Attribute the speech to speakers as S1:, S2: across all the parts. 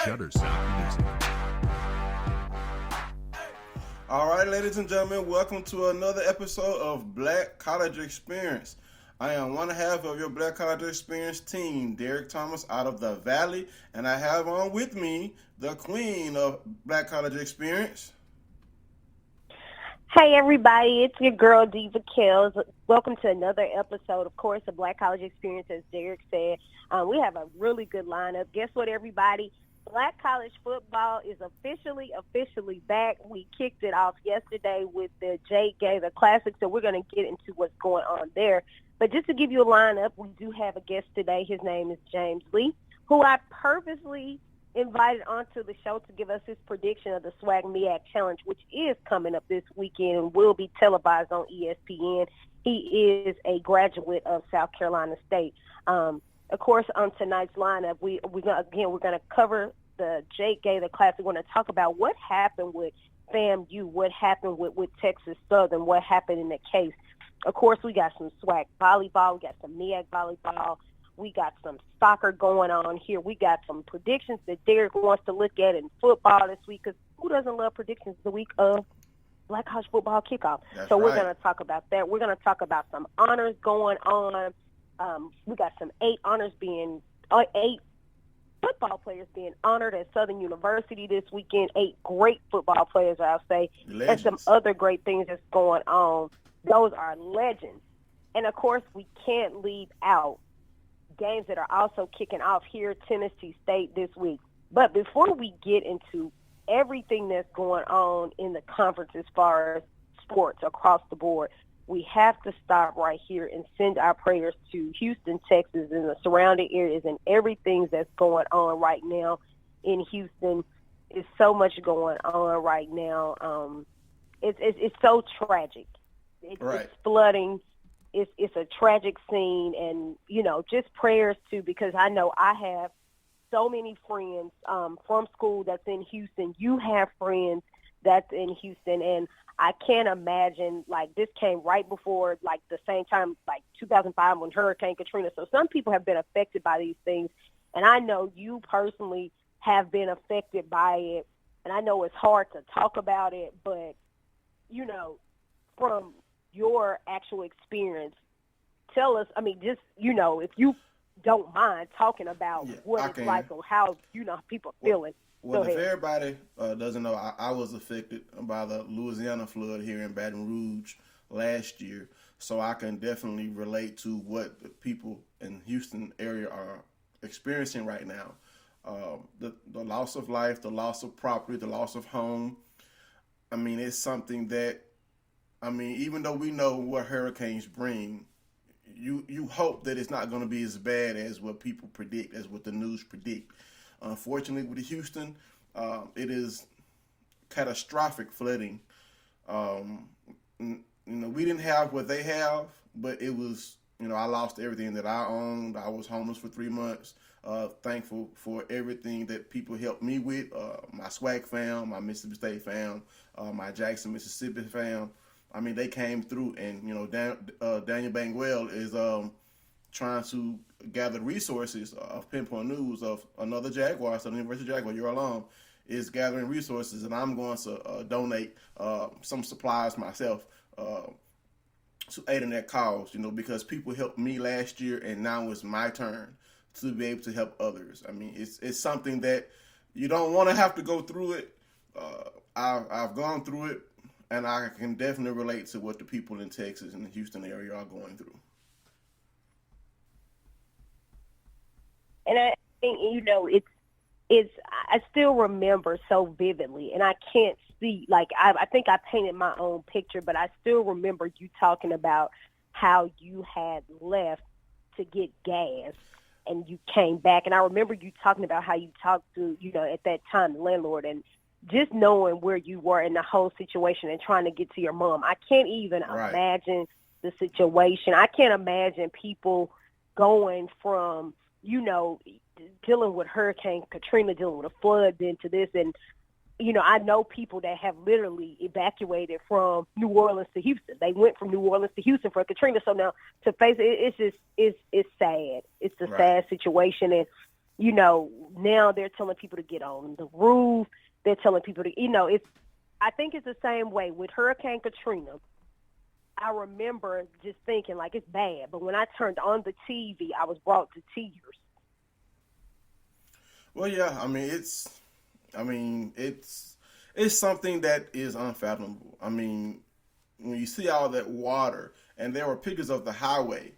S1: Shutter Sound Music.
S2: All right, ladies and gentlemen, welcome to another episode of Black College Experience. I am one half of your Black College Experience team, Derek Thomas out of the Valley, and I have on with me the queen of Black College Experience.
S3: Hey everybody, it's your girl Diva Kells. Welcome to another episode, of course, of Black College Experience, as Derek said. We have a really good lineup. Guess what, everybody? Black college football is officially back. We kicked it off yesterday with the Gaither Classic, so we're going to get into what's going on there. But just to give you a lineup, we do have a guest today. His name is James Lee, who I purposely invited onto the show to give us his prediction of the SWAC MEAC Challenge, which is coming up this weekend and will be televised on ESPN. He is a graduate of South Carolina State. Of course, on tonight's lineup, we're going to cover the Gaither Classic. We're going to talk about what happened with FAMU, what happened with Texas Southern, what happened in the case. Of course, we got some SWAC volleyball, we got some MEAC volleyball. We got some soccer going on here. We got some predictions that Derek wants to look at in football this week, because who doesn't love predictions the week of Black College Football Kickoff? So we're going to talk about that. We're going to talk about some honors going on. We got some eight football players being honored at Southern University this weekend. 8 great football players, I'll say. Legends. And some other great things that's going on. Those are legends. And, of course, we can't leave out games that are also kicking off here at Tennessee State this week. But before we get into everything that's going on in the conference as far as sports across the board, we have to stop right here and send our prayers to Houston, Texas, and the surrounding areas and everything that's going on right now in Houston. There's so much going on right now. It's so tragic. It's flooding. It's a tragic scene, and, just prayers, too, because I know I have so many friends from school that's in Houston. You have friends that's in Houston, and I can't imagine, this came right before, the same time, 2005 when Hurricane Katrina. So some people have been affected by these things, and I know you personally have been affected by it, and I know it's hard to talk about it, but, from your actual experience, tell us, if you don't mind talking about what it's like or how, people are feeling.
S2: Well, if everybody doesn't know, I was affected by the Louisiana flood here in Baton Rouge last year, so I can definitely relate to what the people in Houston area are experiencing right now. The loss of life, the loss of property, the loss of home. It's something that, even though we know what hurricanes bring, you hope that it's not going to be as bad as what people predict, as what the news predict. Unfortunately, with Houston, it is catastrophic flooding. We didn't have what they have, but it was, I lost everything that I owned. I was homeless for 3 months. Thankful for everything that people helped me with. My SWAC fam, my Mississippi State fam, my Jackson, Mississippi fam. They came through, and, Daniel Bangwell is trying to gather resources of Pinpoint News, of another Jaguar, so the University Jaguar, your alum, is gathering resources, and I'm going to donate some supplies myself to aid in that cause, because people helped me last year, and now it's my turn to be able to help others. It's something that you don't want to have to go through it. I've gone through it, and I can definitely relate to what the people in Texas and the Houston area are going through.
S3: And I think, I still remember so vividly, and I can't see, I think I painted my own picture, but I still remember you talking about how you had left to get gas and you came back. And I remember you talking about how you talked to, at that time, the landlord, and just knowing where you were in the whole situation and trying to get to your mom. I can't even imagine the situation. I can't imagine people going from, dealing with Hurricane Katrina, dealing with a flood, then to this. And, I know people that have literally evacuated from New Orleans to Houston. They went from New Orleans to Houston for Katrina. So now to face it, it's sad. It's a sad situation. And, now they're telling people to get on the roof. They're telling people to, I think it's the same way with Hurricane Katrina. I remember just thinking like it's bad, but when I turned on the TV, I was brought to tears.
S2: Well, yeah, it's something that is unfathomable. I mean, when you see all that water, and there were pictures of the highway,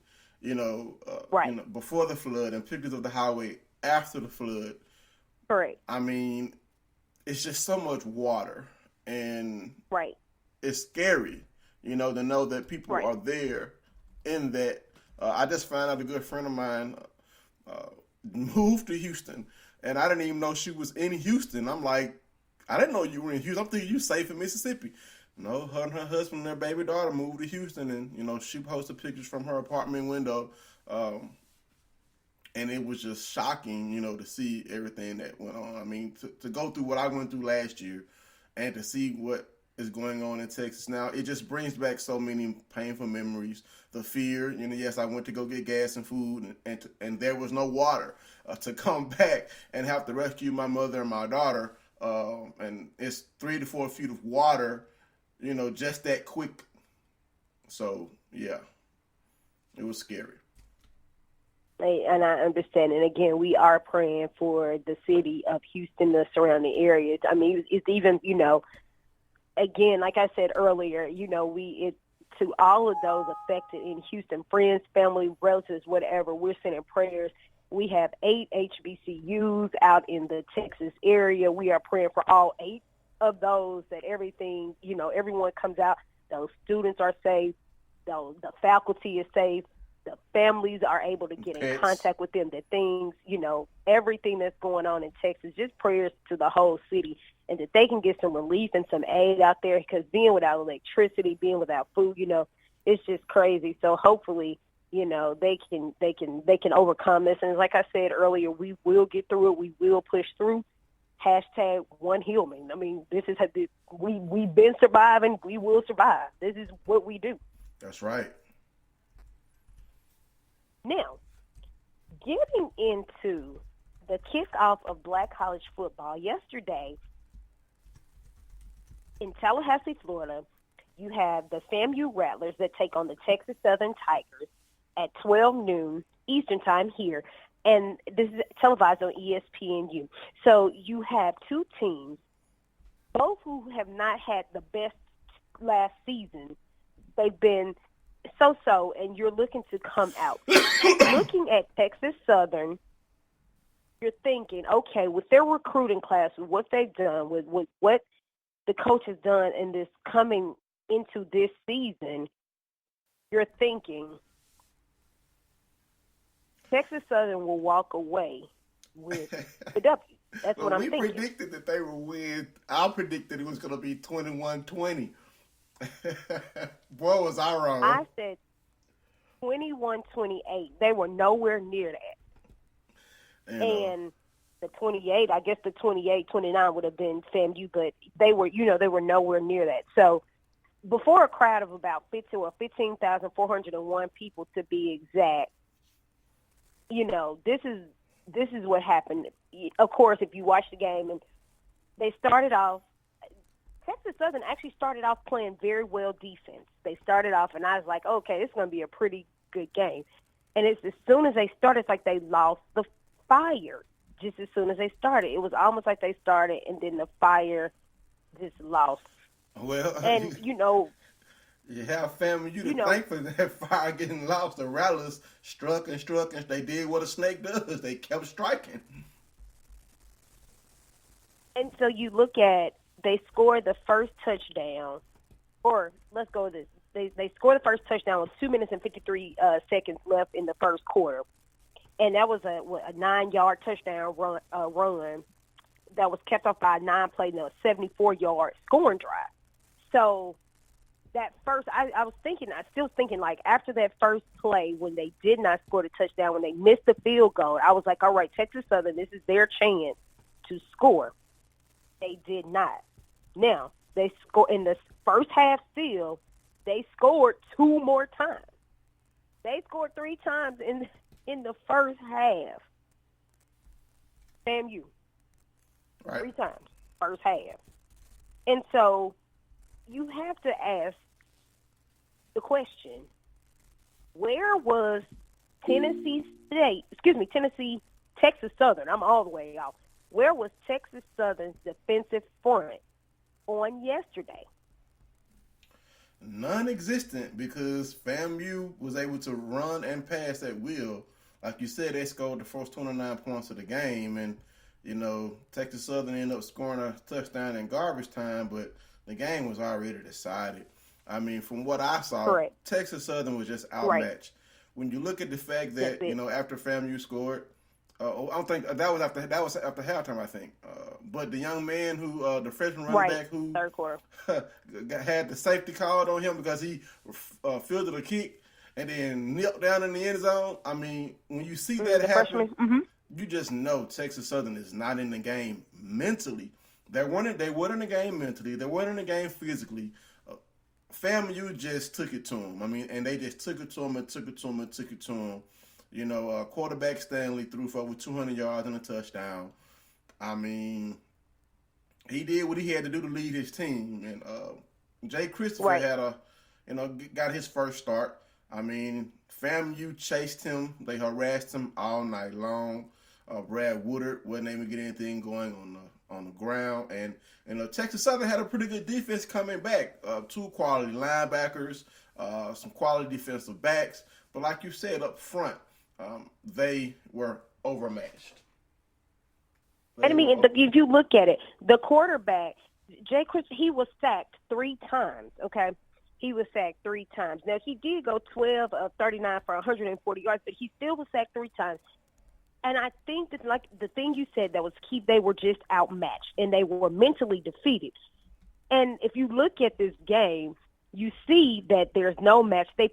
S3: Right.
S2: before the flood, and pictures of the highway after the flood.
S3: Correct.
S2: I mean, it's just so much water, and
S3: Right.
S2: it's scary, to know that people
S3: Right.
S2: are there in that. I just found out a good friend of mine moved to Houston, and I didn't even know she was in Houston. I'm like, I didn't know you were in Houston. I'm thinking you safe in Mississippi. No, her and her husband and their baby daughter moved to Houston, and she posted pictures from her apartment window, and it was just shocking, to see everything that went on. I mean, to go through what I went through last year, and to see what is going on in Texas now, it just brings back so many painful memories. The fear, yes, I went to go get gas and food, and there was no water to come back and have to rescue my mother and my daughter, and it's 3 to 4 feet of water, just that quick. So yeah, it was scary.
S3: And I understand. And again, we are praying for the city of Houston, the surrounding areas. I mean, it's even, again, like I said earlier, to all of those affected in Houston, friends, family, relatives, whatever, we're sending prayers. We have 8 HBCUs out in the Texas area. We are praying for all 8 of those, that everything, everyone comes out. Those students are safe. The faculty is safe. The families are able to get in contact with them, that things, everything that's going on in Texas, just prayers to the whole city, and that they can get some relief and some aid out there, because being without electricity, being without food, it's just crazy. So hopefully, they can overcome this. And like I said earlier, we will get through it. We will push through. #One Hillman. I mean, this is we've been surviving. We will survive. This is what we do.
S2: That's right.
S3: Now, getting into the kickoff of Black college football, yesterday in Tallahassee, Florida, you have the FAMU Rattlers that take on the Texas Southern Tigers at 12 noon Eastern time here. And this is televised on ESPNU. So you have 2 teams, both who have not had the best last season. They've been so-so, and you're looking to come out. Looking at Texas Southern, you're thinking, okay, with their recruiting class, with what they've done, with what the coach has done in this coming into this season, you're thinking Texas Southern will walk away with the W. That's what I'm thinking.
S2: We predicted that they would win. I predicted it was going to be 21-20. Boy, was I wrong.
S3: I said 21-28. They were nowhere near that. And the 28, I guess the 28-29 would have been FAMU, but they were nowhere near that. So before a crowd of about 15,401 people to be exact, this is what happened. Of course, if you watch the game, and they started off, Texas Southern actually started off playing very well defense. They started off, and I was like, okay, this is going to be a pretty good game. And it's as soon as they started, it's like they lost the fire just as soon as they started. It was almost like they started, and then the fire just lost.
S2: Well,
S3: and,
S2: you have family, you to thank for that fire getting lost. The Rattlers struck, and they did what a snake does. They kept striking.
S3: And so you look at, they scored the first touchdown, or let's go with this. They scored the first touchdown with 2 minutes and 53 seconds left in the first quarter. And that was a 9-yard touchdown run that was kept off by a 9-play, 74-yard scoring drive. So that first, I still thinking, like, after that first play, when they did not score the touchdown, when they missed the field goal, I was like, all right, Texas Southern, this is their chance to score. They did not. Now, they score in the first half still, they scored 2 more times. They scored 3 times in the first half. FAMU.
S2: Right.
S3: 3 times, first half. And so you have to ask the question, where was Texas Southern, I'm all the way off. Where was Texas Southern's defensive front on yesterday?
S2: Non-existent, because FAMU was able to run and pass at will. Like you said, they scored the first 29 points of the game, and Texas Southern ended up scoring a touchdown in garbage time, but the game was already decided. I mean, from what I saw,
S3: Correct.
S2: Texas Southern was just outmatched. Right. When you look at the fact that after FAMU scored, I don't think that was after halftime, I think. But the young man who the freshman running back who
S3: third quarter
S2: had the safety called on him because he fielded a kick and then knelt down in the end zone. I mean, when you see that happen, you just know Texas Southern is not in the game mentally. They weren't in the game mentally. They weren't in the game physically. FAMU just took it to them. I mean, and they just took it to them and took it to them and took it to them. Quarterback Stanley threw for over 200 yards and a touchdown. I mean, he did what he had to do to lead his team. And Jay Christopher had got his first start. I mean, FAMU chased him. They harassed him all night long. Brad Woodard wasn't able to get anything going on the ground. And Texas Southern had a pretty good defense coming back. 2 quality linebackers, some quality defensive backs. But like you said up front, they were overmatched.
S3: If you look at it, the quarterback, Jay Chris, he was sacked 3 times, okay? He was sacked 3 times. Now, he did go 12 of 39 for 140 yards, but he still was sacked 3 times. And I think that, like the thing you said that was key, they were just outmatched, and they were mentally defeated. And if you look at this game, you see that there's no match. They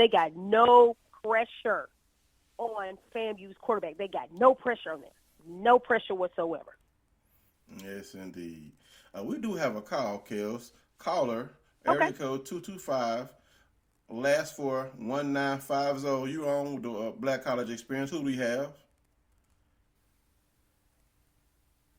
S3: got no pressure on FAMU's quarterback. They got no pressure on them. No pressure whatsoever.
S2: Yes, indeed. We do have a call, Kels. Caller, area code 225, last 4 1950. You on with the Black College Experience. Who do we have?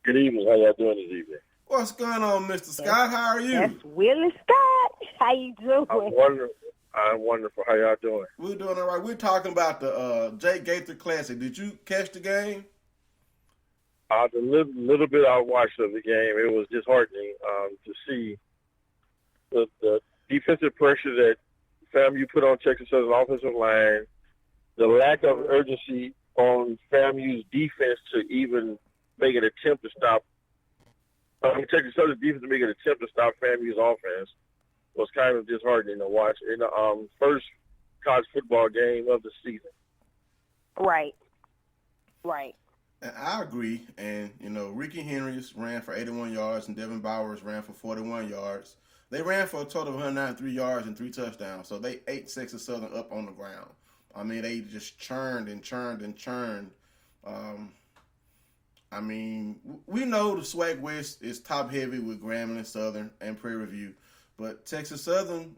S1: Good evening. How y'all doing this evening?
S2: What's going on, Mr. Scott? How are you?
S3: That's Willie Scott. How you doing?
S1: I'm wonderful. How y'all doing?
S2: We're doing all right. We're talking about the Gaither Classic. Did you catch the game?
S1: The little bit I watched of the game, it was disheartening to see the defensive pressure that FAMU put on Texas Southern offensive line, the lack of urgency on FAMU's defense to even make an attempt to stop. Texas Southern's defense to make an attempt to stop FAMU's offense was kind of disheartening to watch in the first college football game of the season.
S3: Right.
S2: And I agree. And, Ricky Henrys ran for 81 yards and Devin Bowers ran for 41 yards. They ran for a total of 193 yards and 3 touchdowns. So they ate Texas Southern up on the ground. I mean, they just churned and churned and churned. I mean, we know the SWAC West is top-heavy with Grambling, Southern, and Prairie View. But Texas Southern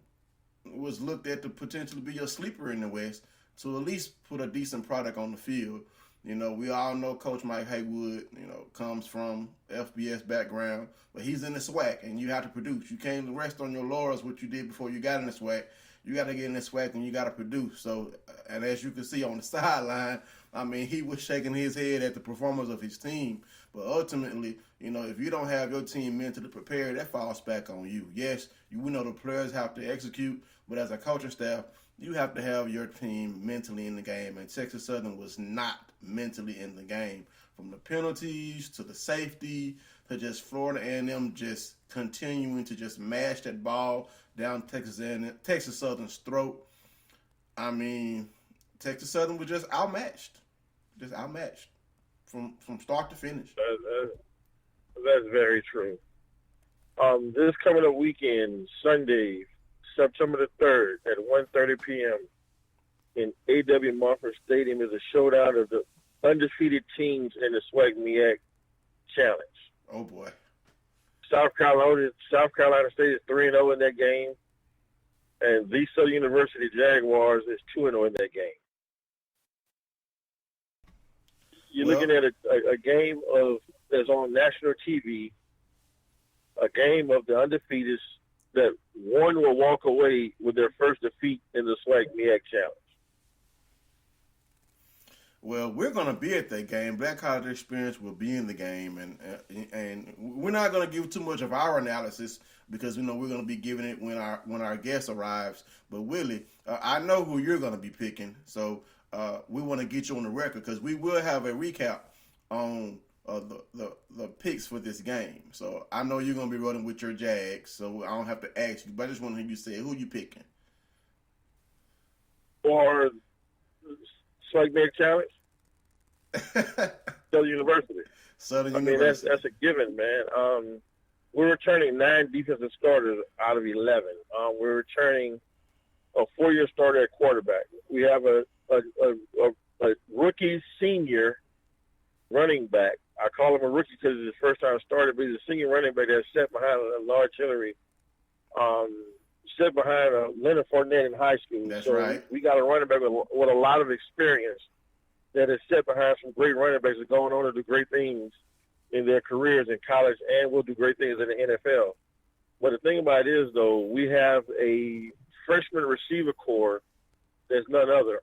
S2: was looked at to potentially be a sleeper in the West to at least put a decent product on the field. We all know Coach Mike Haywood, comes from FBS background, but he's in the SWAC, and you have to produce. You can't rest on your laurels what you did before you got in the SWAC. You got to get in the SWAC, and you got to produce. So, and as you can see on the sideline, I mean, he was shaking his head at the performance of his team. But ultimately, if you don't have your team mentally prepared, that falls back on you. Yes, we know the players have to execute, but as a coaching staff, you have to have your team mentally in the game. And Texas Southern was not mentally in the game. From the penalties to the safety to just Florida A&M just continuing to just mash that ball down Texas Southern's throat. I mean, Texas Southern was just outmatched from start to finish.
S1: That's very true. This coming up weekend, Sunday, September the 3rd at 1:30 p.m. in A.W. Mumford Stadium is a showdown of the undefeated teams in the SWAC MEAC Challenge.
S2: Oh, boy.
S1: South Carolina State is 3-0 in that game, and the Southern University Jaguars is 2-0 in that game. You're looking at a game that's on national TV, a game of the undefeateds that one will walk away with their first defeat in the SWAC MEAC Challenge.
S2: Well, we're going to be at that game. Black College Experience will be in the game, and we're not going to give too much of our analysis because we're going to be giving it when our guest arrives. But Willie, I know who you're going to be picking, so we want to get you on the record because we will have a recap on the picks for this game. So I know you're going to be running with your Jags, so I don't have to ask you, but I just want to hear you say who you picking.
S1: For SWAC MEAC Challenge? Southern University.
S2: University.
S1: That's a given, man. We're returning 9 defensive starters out of 11. We're returning a 4-year starter at quarterback. We have a rookie senior running back. I call him a rookie because it's his first time starting, but he's a senior running back that's set behind a large artillery, set behind Leonard Fournette in high school.
S2: That's
S1: so
S2: right.
S1: We got a running back with a lot of experience that is set behind some great running backs that are going on to do great things in their careers in college and will do great things in the NFL. But the thing about it is, though, we have a freshman receiver core that's none other.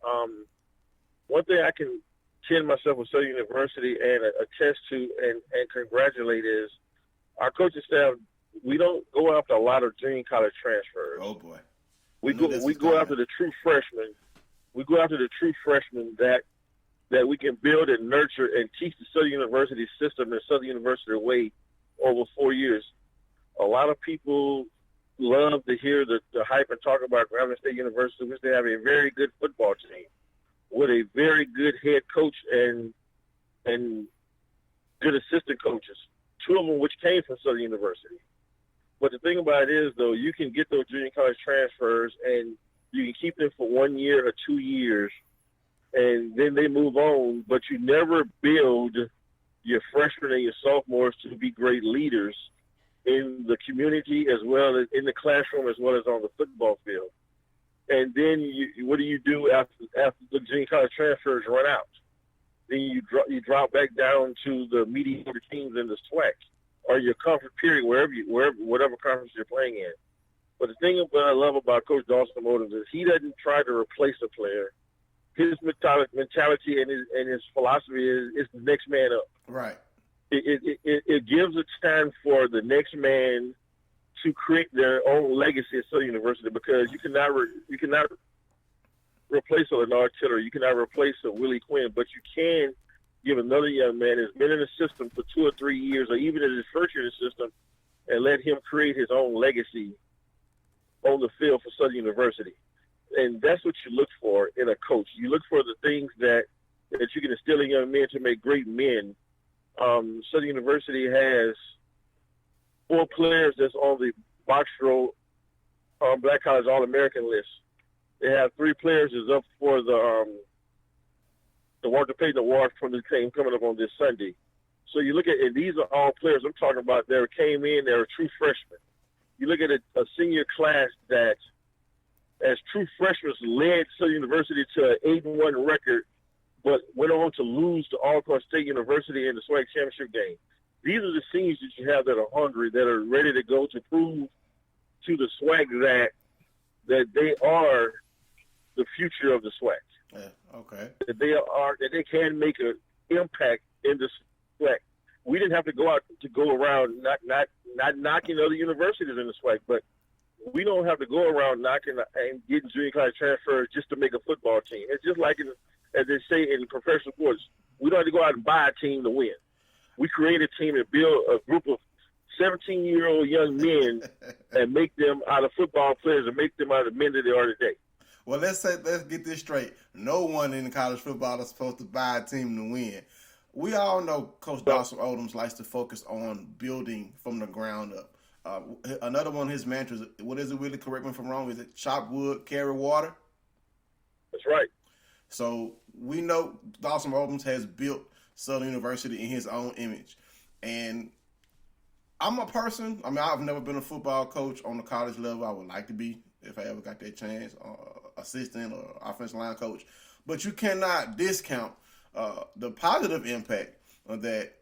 S1: One thing I can kid myself with Southern University and attest to and congratulate is our coaching staff. We don't go after a lot of junior college transfers.
S2: Oh boy,
S1: we go after the true freshmen. We go after the true freshmen that we can build and nurture and teach the Southern University system and Southern University way over 4 years. A lot of people love to hear the hype and talk about Grambling State University, which they have a very good football team with a very good head coach and good assistant coaches, 2 of them which came from Southern University. But the thing about it is, though, you can get those junior college transfers and you can keep them for 1 year or 2 years, and then they move on, but you never build your freshmen and your sophomores to be great leaders in the community as well as in the classroom as well as on the football field. And then what do you do after the junior college transfers run out? Then you drop back down to the mediocre teams in the SWAC or your conference period, whatever conference you're playing in. But the thing that I love about Coach Dawson Motives is he doesn't try to replace a player. His mentality and his philosophy is the next man up.
S2: Right.
S1: It gives a time for the next man to create their own legacy at Southern University because you cannot replace a Leonard Tiller, you cannot replace a Willie Quinn, but you can give another young man who's been in the system for 2 or 3 years, or even in his first year in the system, and let him create his own legacy on the field for Southern University. And that's what you look for in a coach. You look for the things that you can instill in young men to make great men. Southern University has 4 players that's on the box row Black College All-American list. They have 3 players that's up for the Walter Payton Award from the team coming up on this Sunday. So you look at, and these are all players I'm talking about that came in, they're true freshmen. You look at a senior class that, as true freshmen, led Southern University to an 8-1 record, but went on to lose to Alcorn State University in the SWAC championship game. These are the seniors that you have that are hungry, that are ready to go to prove to the SWAC that they are the future of the SWAC.
S2: Yeah, okay.
S1: That they can make an impact in the SWAC. We didn't have to go around not knocking other universities in the SWAC, but we don't have to go around knocking and getting junior college transfers just to make a football team. It's just like, as they say in professional sports, we don't have to go out and buy a team to win. We create a team and build a group of 17-year-old young men and make them out of football players and make them out of men that they are today.
S2: Well, let's get this straight. No one in college football is supposed to buy a team to win. We all know Coach Dawson Odoms likes to focus on building from the ground up. Another one of his mantras, what is it, Willie? Correct me if I'm wrong. Is it chop wood, carry water?
S1: That's right.
S2: So we know Dawson Odoms has built Southern University in his own image. And I'm a person, I've never been a football coach on the college level. I would like to be if I ever got that chance, assistant or offensive line coach. But you cannot discount the positive impact that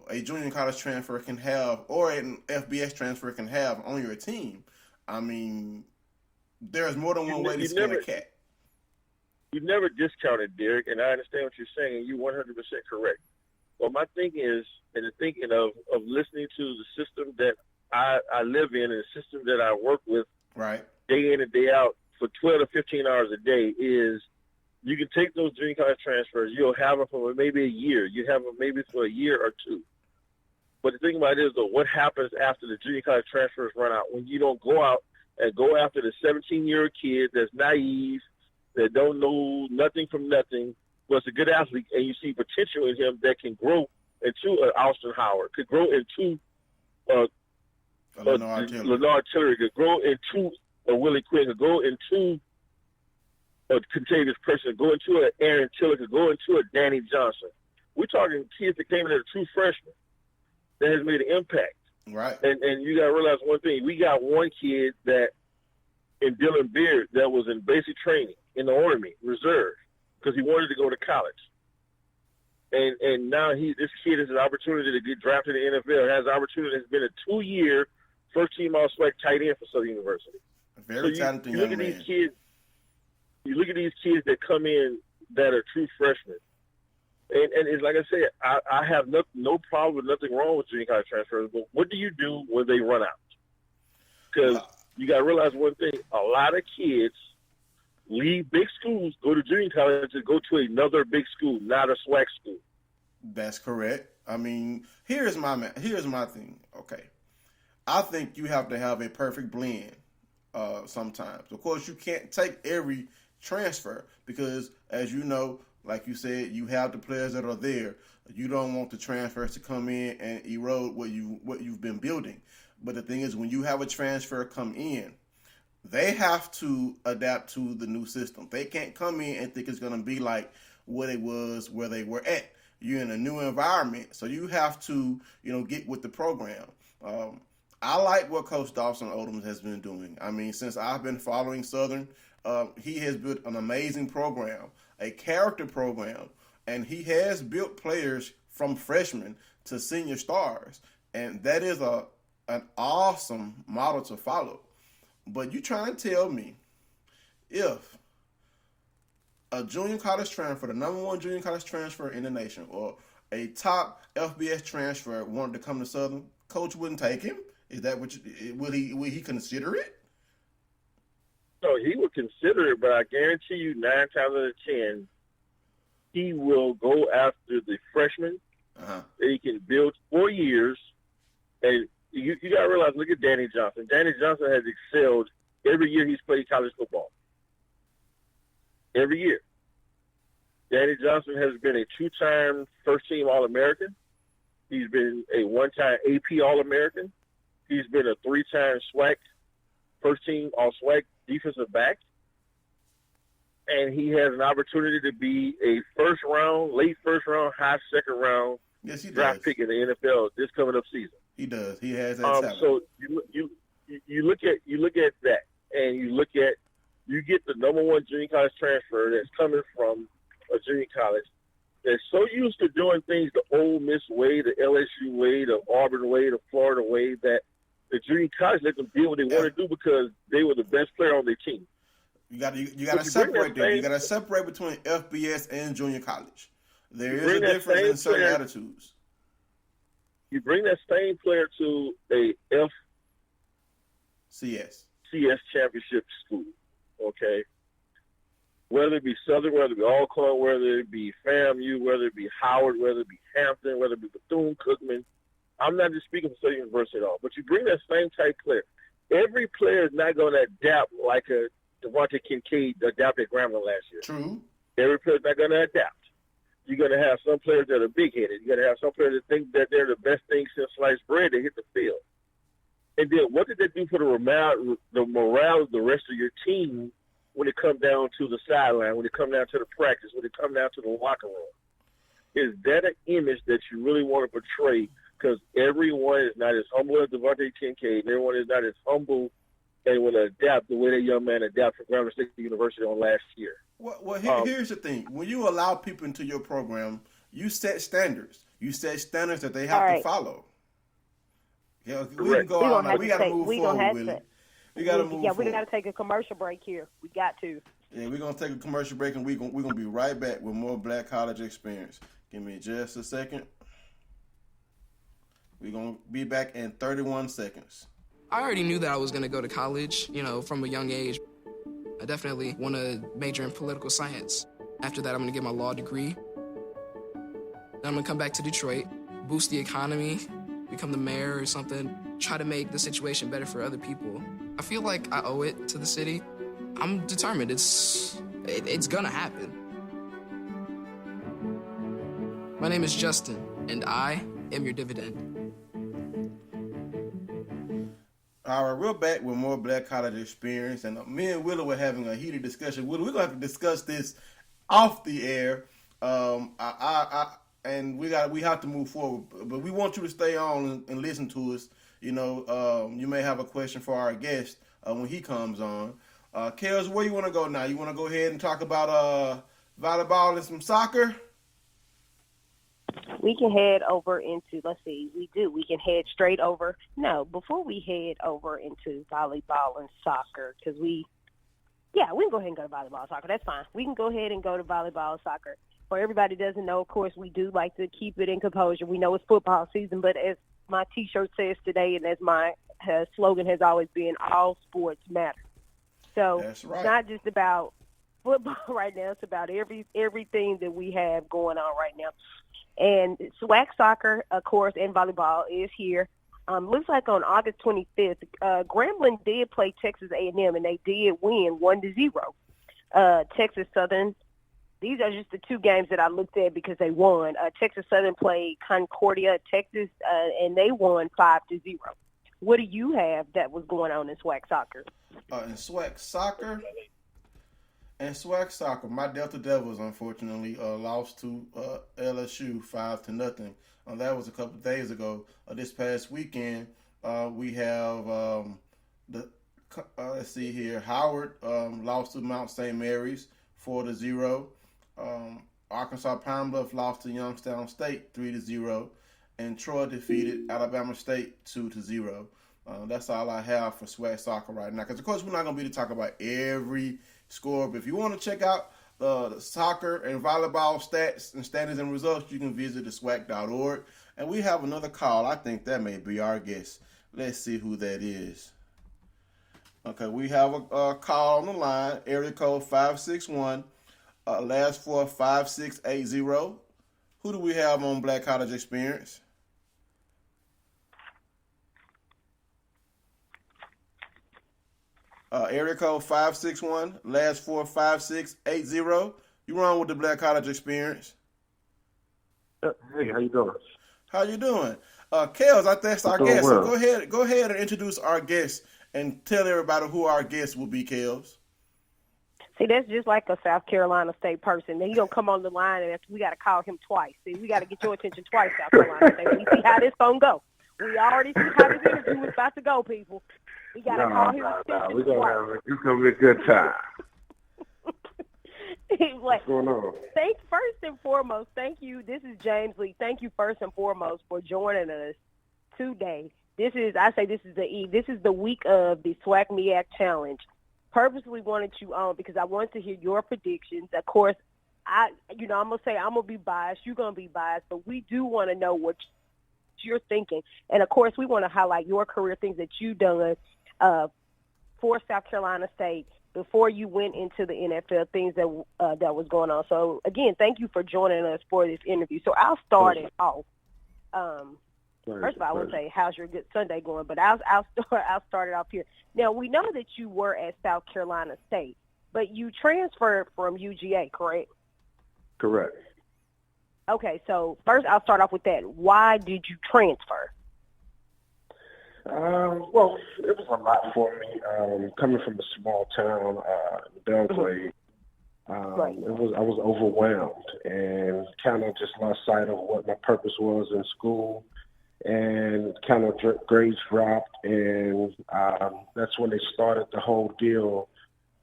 S2: a junior college transfer can have, or an FBS transfer can have on your team. I mean, there's more than one way to skin a cat.
S1: You never discounted, Derek, and I understand what you're saying, and you're 100% correct. Well, my thing is, and the thinking of listening to the system that I live in and the system that I work with
S2: right,
S1: day in and day out for 12 to 15 hours a day is you can take those junior college transfers. You'll have them for maybe a year. You have them maybe for a year or two. But the thing about it is, though, what happens after the junior college transfers run out when you don't go out and go after the 17-year-old kid that's naive, that don't know nothing from nothing, but it's a good athlete, and you see potential in him that can grow into an Austin Howard, could grow into Lenard Tillery, could grow into a Willie Quinn, could go into a Contavious Person, go into an Aaron Tiller, could go into a Danny Johnson. We're talking kids that came in as a true freshman that has made an impact.
S2: Right.
S1: And you got to realize one thing. We got one kid that in Dylan Beard that was in basic training in the Army Reserve because he wanted to go to college. And now this kid has an opportunity to get drafted in the NFL. Has an opportunity. Has been a 2-year first-team All-SWAC tight end for Southern University.
S2: Very talented young man.
S1: These kids. You look at these kids that come in that are true freshmen. And it's like I said, I have no problem with nothing wrong with junior college transfers, but what do you do when they run out? Because you got to realize one thing. A lot of kids leave big schools, go to junior college, and go to another big school, not a SWAC school.
S2: That's correct. I mean, here's my thing. Okay. I think you have to have a perfect blend sometimes. Of course, you can't take every transfer because, as you know, like you said, you have the players that are there. You don't want the transfers to come in and erode what you've been building. But the thing is, when you have a transfer come in, they have to adapt to the new system. They can't come in and think it's going to be like what it was where they were at. You're in a new environment, so you have to, get with the program. I like what Coach Dawson Odom has been doing. I mean, since I've been following Southern, he has built an amazing program, a character program, and he has built players from freshmen to senior stars, and that is an awesome model to follow. But you trying to tell me if a junior college transfer, the number one junior college transfer in the nation, or a top FBS transfer wanted to come to Southern, Coach wouldn't take him? Is that what would he consider it?
S1: No, he would consider it, but I guarantee you 9 times out of 10, he will go after the freshman that he can build 4 years. And you got to realize, look at Danny Johnson. Danny Johnson has excelled every year he's played college football. Every year. Danny Johnson has been a 2-time first-team All-American. He's been a 1-time AP All-American. He's been a 3-time SWAC, first-team All-SWAC defensive back. And he has an opportunity to be a first-round, late first-round, high second-round draft pick in the NFL this coming up season.
S2: He does. He has that talent.
S1: So you look at that, and you get the number one junior college transfer that's coming from a junior college that's so used to doing things the Ole Miss way, the LSU way, the Auburn way, the Florida way, that the junior college let them do what they want to do because they were the best player on their team.
S2: You got to separate them. You got to separate between FBS and junior college. There is a difference in certain attitudes.
S1: You bring that same player to a
S2: CS
S1: championship school, okay? Whether it be Southern, whether it be Alcorn, whether it be FAMU, whether it be Howard, whether it be Hampton, whether it be Bethune-Cookman. I'm not just speaking for Southern University at all, but you bring that same type player. Every player is not going to adapt like a Devontae Kincaid adapted Grambling last year.
S2: True.
S1: Every player is not going to adapt. You're going to have some players that are big-headed. You're going to have some players that think that they're the best thing since sliced bread. They hit the field. And then what did that do for the morale of the rest of your team when it comes down to the sideline, when it comes down to the practice, when it comes down to the locker room? Is that an image that you really want to portray? Because everyone is not as humble as Devontae Kincaid, and everyone is not as humble and will adapt the way that young man adapted from Grambling State University on last year.
S2: Here's the thing. When you allow people into your program, you set standards. You set standards that they have to follow. Yeah, we can go on now. We got to move forward, Willie. We got to move forward.
S3: We got to take a commercial break here. We got to.
S2: Yeah, we're going to take a commercial break, and we're gonna be right back with more Black College Experience. Give me just a second. We're going to be back in 31 seconds.
S4: I already knew that I was going to go to college, from a young age. I definitely want to major in political science. After that, I'm going to get my law degree. Then I'm going to come back to Detroit, boost the economy, become the mayor or something, try to make the situation better for other people. I feel like I owe it to the city. I'm determined. It's going to happen. My name is Justin, and I am your dividend.
S2: All right, we're back with more Black College Experience, and me and Willow were having a heated discussion. Willow, we're gonna have to discuss this off the air, and we have to move forward. But we want you to stay on and listen to us. You may have a question for our guest when he comes on. Kels, where you want to go now? You want to go ahead and talk about volleyball and some soccer?
S3: We can head over into, we can head straight over. No, before we head over into volleyball and soccer, because we can go ahead and go to volleyball and soccer. That's fine. We can go ahead and go to volleyball and soccer. For everybody who doesn't know, of course, we do like to keep it in composure. We know it's football season, but as my T-shirt says today, and as my slogan has always been, all sports matter. So
S2: That's right.
S3: It's not just about football right now. It's about everything that we have going on right now. And SWAC soccer, of course, and volleyball is here. Looks like on August 25th, Grambling did play Texas A&M, and they did win 1-0. Texas Southern, these are just the two games that I looked at because they won. Texas Southern played Concordia, Texas, and they won 5-0. What do you have that was going on in SWAC soccer?
S2: In SWAC soccer, my Delta Devils unfortunately lost to LSU 5-0. That was a couple of days ago. This past weekend, we have let's see here. Howard lost to Mount St. Mary's 4-0. Arkansas Pine Bluff lost to Youngstown State 3-0, and Troy defeated Alabama State 2-0. That's all I have for SWAC soccer right now. Because of course we're not going to be to talk about every score. But if you want to check out the soccer and volleyball stats and standings and results, you can visit the SWAC.org. And we have another call. I think that may be our guest. Let's see who that is. Okay, we have a call on the line, area code 561, last 4 5680. Who do we have on Black College Experience? Area code 561, last 4 5680. You on with the Black College Experience?
S5: Hey, how you doing?
S2: How you doing? Kels, I think that's our guest.
S5: Well.
S2: So go ahead and introduce our guest and tell everybody who our guest will be, Kels.
S3: See, that's just like a South Carolina State person. Then he's going to come on the line, and we got to call him twice. See, we got to get your attention twice, South Carolina State. We see how this going to go. We already see how this interview is about to go, people. We got to call him attention
S5: We're
S3: twice.
S5: it's going to be a good time.
S3: What's
S5: going on?
S3: First and foremost, thank you. This is James Lee. Thank you first and foremost for joining us today. This is the week of the SWAC MEAC Challenge. Purposely wanted you on because I wanted to hear your predictions. Of course, I'm gonna say I'm gonna be biased. You're gonna be biased, but we do want to know what you're thinking. And of course, we want to highlight your career, things that you've done for South Carolina State before you went into the NFL, things that was going on. So again, thank you for joining us for this interview. So I'll start it off. First of all, I would say, how's your good Sunday going? But I'll start it off here. Now, we know that you were at South Carolina State, but you transferred from UGA, correct?
S5: Correct.
S3: Okay, so first I'll start off with that. Why did you transfer?
S5: Well, it was a lot for me. Coming from a small town, Belgrade,
S3: Right.
S5: I was overwhelmed and kind of just lost sight of what my purpose was in school. And kind of grades dropped, and that's when they started the whole deal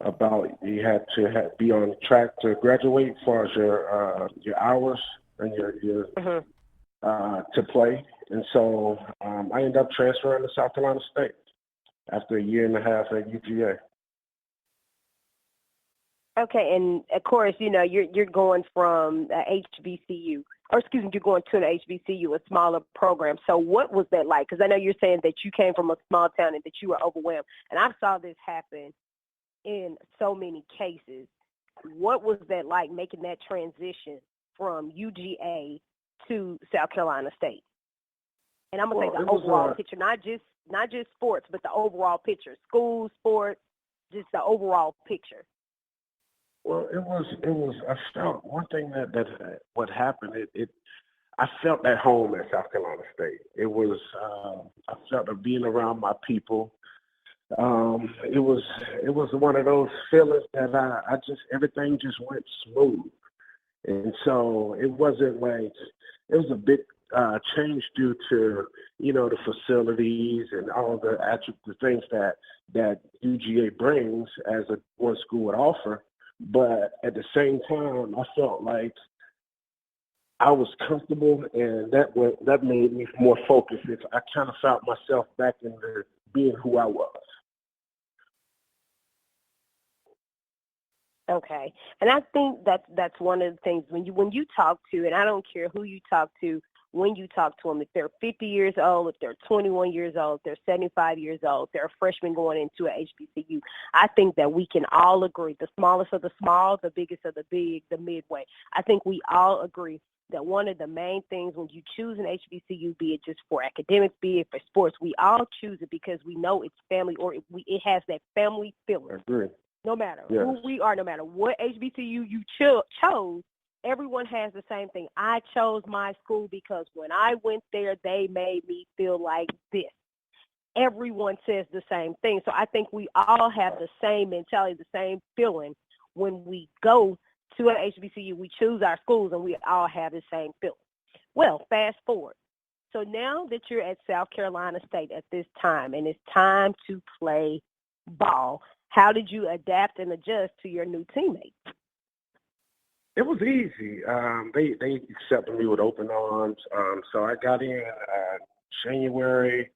S5: about you had to be on track to graduate as far as your hours and your to play. And so I ended up transferring to South Carolina State after a year and a half at UGA.
S3: Okay, and of course, you're going from HBCU, or excuse me, you're going to an HBCU, a smaller program. So what was that like? Because I know you're saying that you came from a small town and that you were overwhelmed. And I saw this happen in so many cases. What was that like, making that transition from UGA to South Carolina State? And I'm gonna say the overall picture, not just sports, but the overall picture, school, sports, just the overall picture.
S5: Well, it was. I felt one thing that what happened. I felt at home at South Carolina State. It was. I felt of being around my people. It was one of those feelings that I just everything just went smooth, and so it wasn't like it was a big change due to the facilities and all the things that UGA brings as one school would offer. But at the same time, I felt like I was comfortable, and that made me more focused. I kind of felt myself back into being who I was.
S3: Okay, and I think that's one of the things when you talk to, and I don't care who you talk to, when you talk to them, if they're 50 years old, if they're 21 years old, if they're 75 years old, if they're a freshman going into an HBCU, I think that we can all agree, the smallest of the small, the biggest of the big, the midway. I think we all agree that one of the main things when you choose an HBCU, be it just for academics, be it for sports, we all choose it because we know it's family, or it has that family feeling.
S5: I agree.
S3: No matter who we are, no matter what HBCU you chose, everyone has the same thing. I chose my school because when I went there, they made me feel like this. Everyone says the same thing. So I think we all have the same mentality, the same feeling when we go to an HBCU. We choose our schools, and we all have the same feeling. Well, fast forward. So now that you're at South Carolina State at this time, and it's time to play ball, how did you adapt and adjust to your new teammates?
S5: It was easy. They accepted me with open arms. So I got in January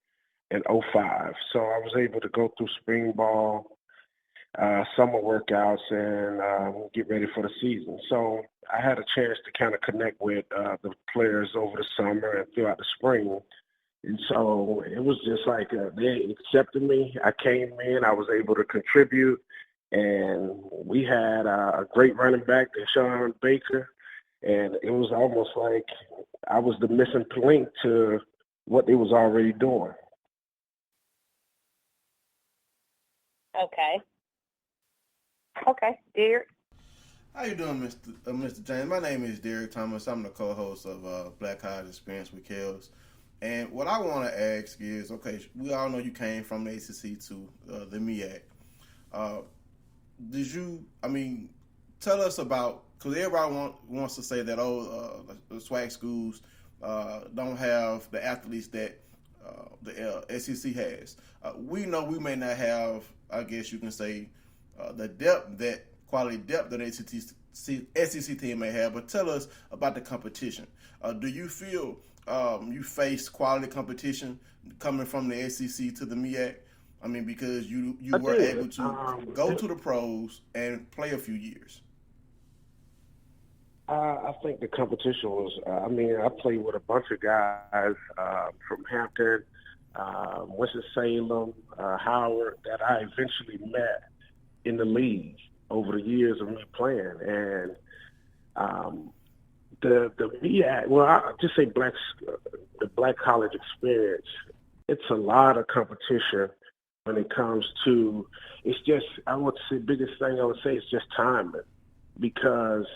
S5: in 2005. So I was able to go through spring ball, summer workouts, and get ready for the season. So I had a chance to kind of connect with the players over the summer and throughout the spring. And so it was just like they accepted me. I came in. I was able to contribute. And we had a great running back, Deshaun Baker, and it was almost like I was the missing link to what they was already doing.
S3: Okay, Derek.
S2: How you doing, Mr. James? My name is Derek Thomas. I'm the co-host of Black College Experience with Kels. And what I want to ask is, okay, we all know you came from the ACC to the MEAC. Tell us about, because everybody wants to say that, the SWAC schools don't have the athletes that the SEC has. We know we may not have, I guess you can say, the quality depth that the SEC team may have, but tell us about the competition. Do you feel you face quality competition coming from the SEC to the MEAC? I mean, because you were able to go to the pros and play a few years.
S5: I think the competition was, I played with a bunch of guys from Hampton, Winston-Salem, Howard, that I eventually met in the league over the years of me playing. And the MEAC, I'll just say the black college experience, it's a lot of competition. When it comes to, it's just, I would say, biggest thing I would say is just timing, because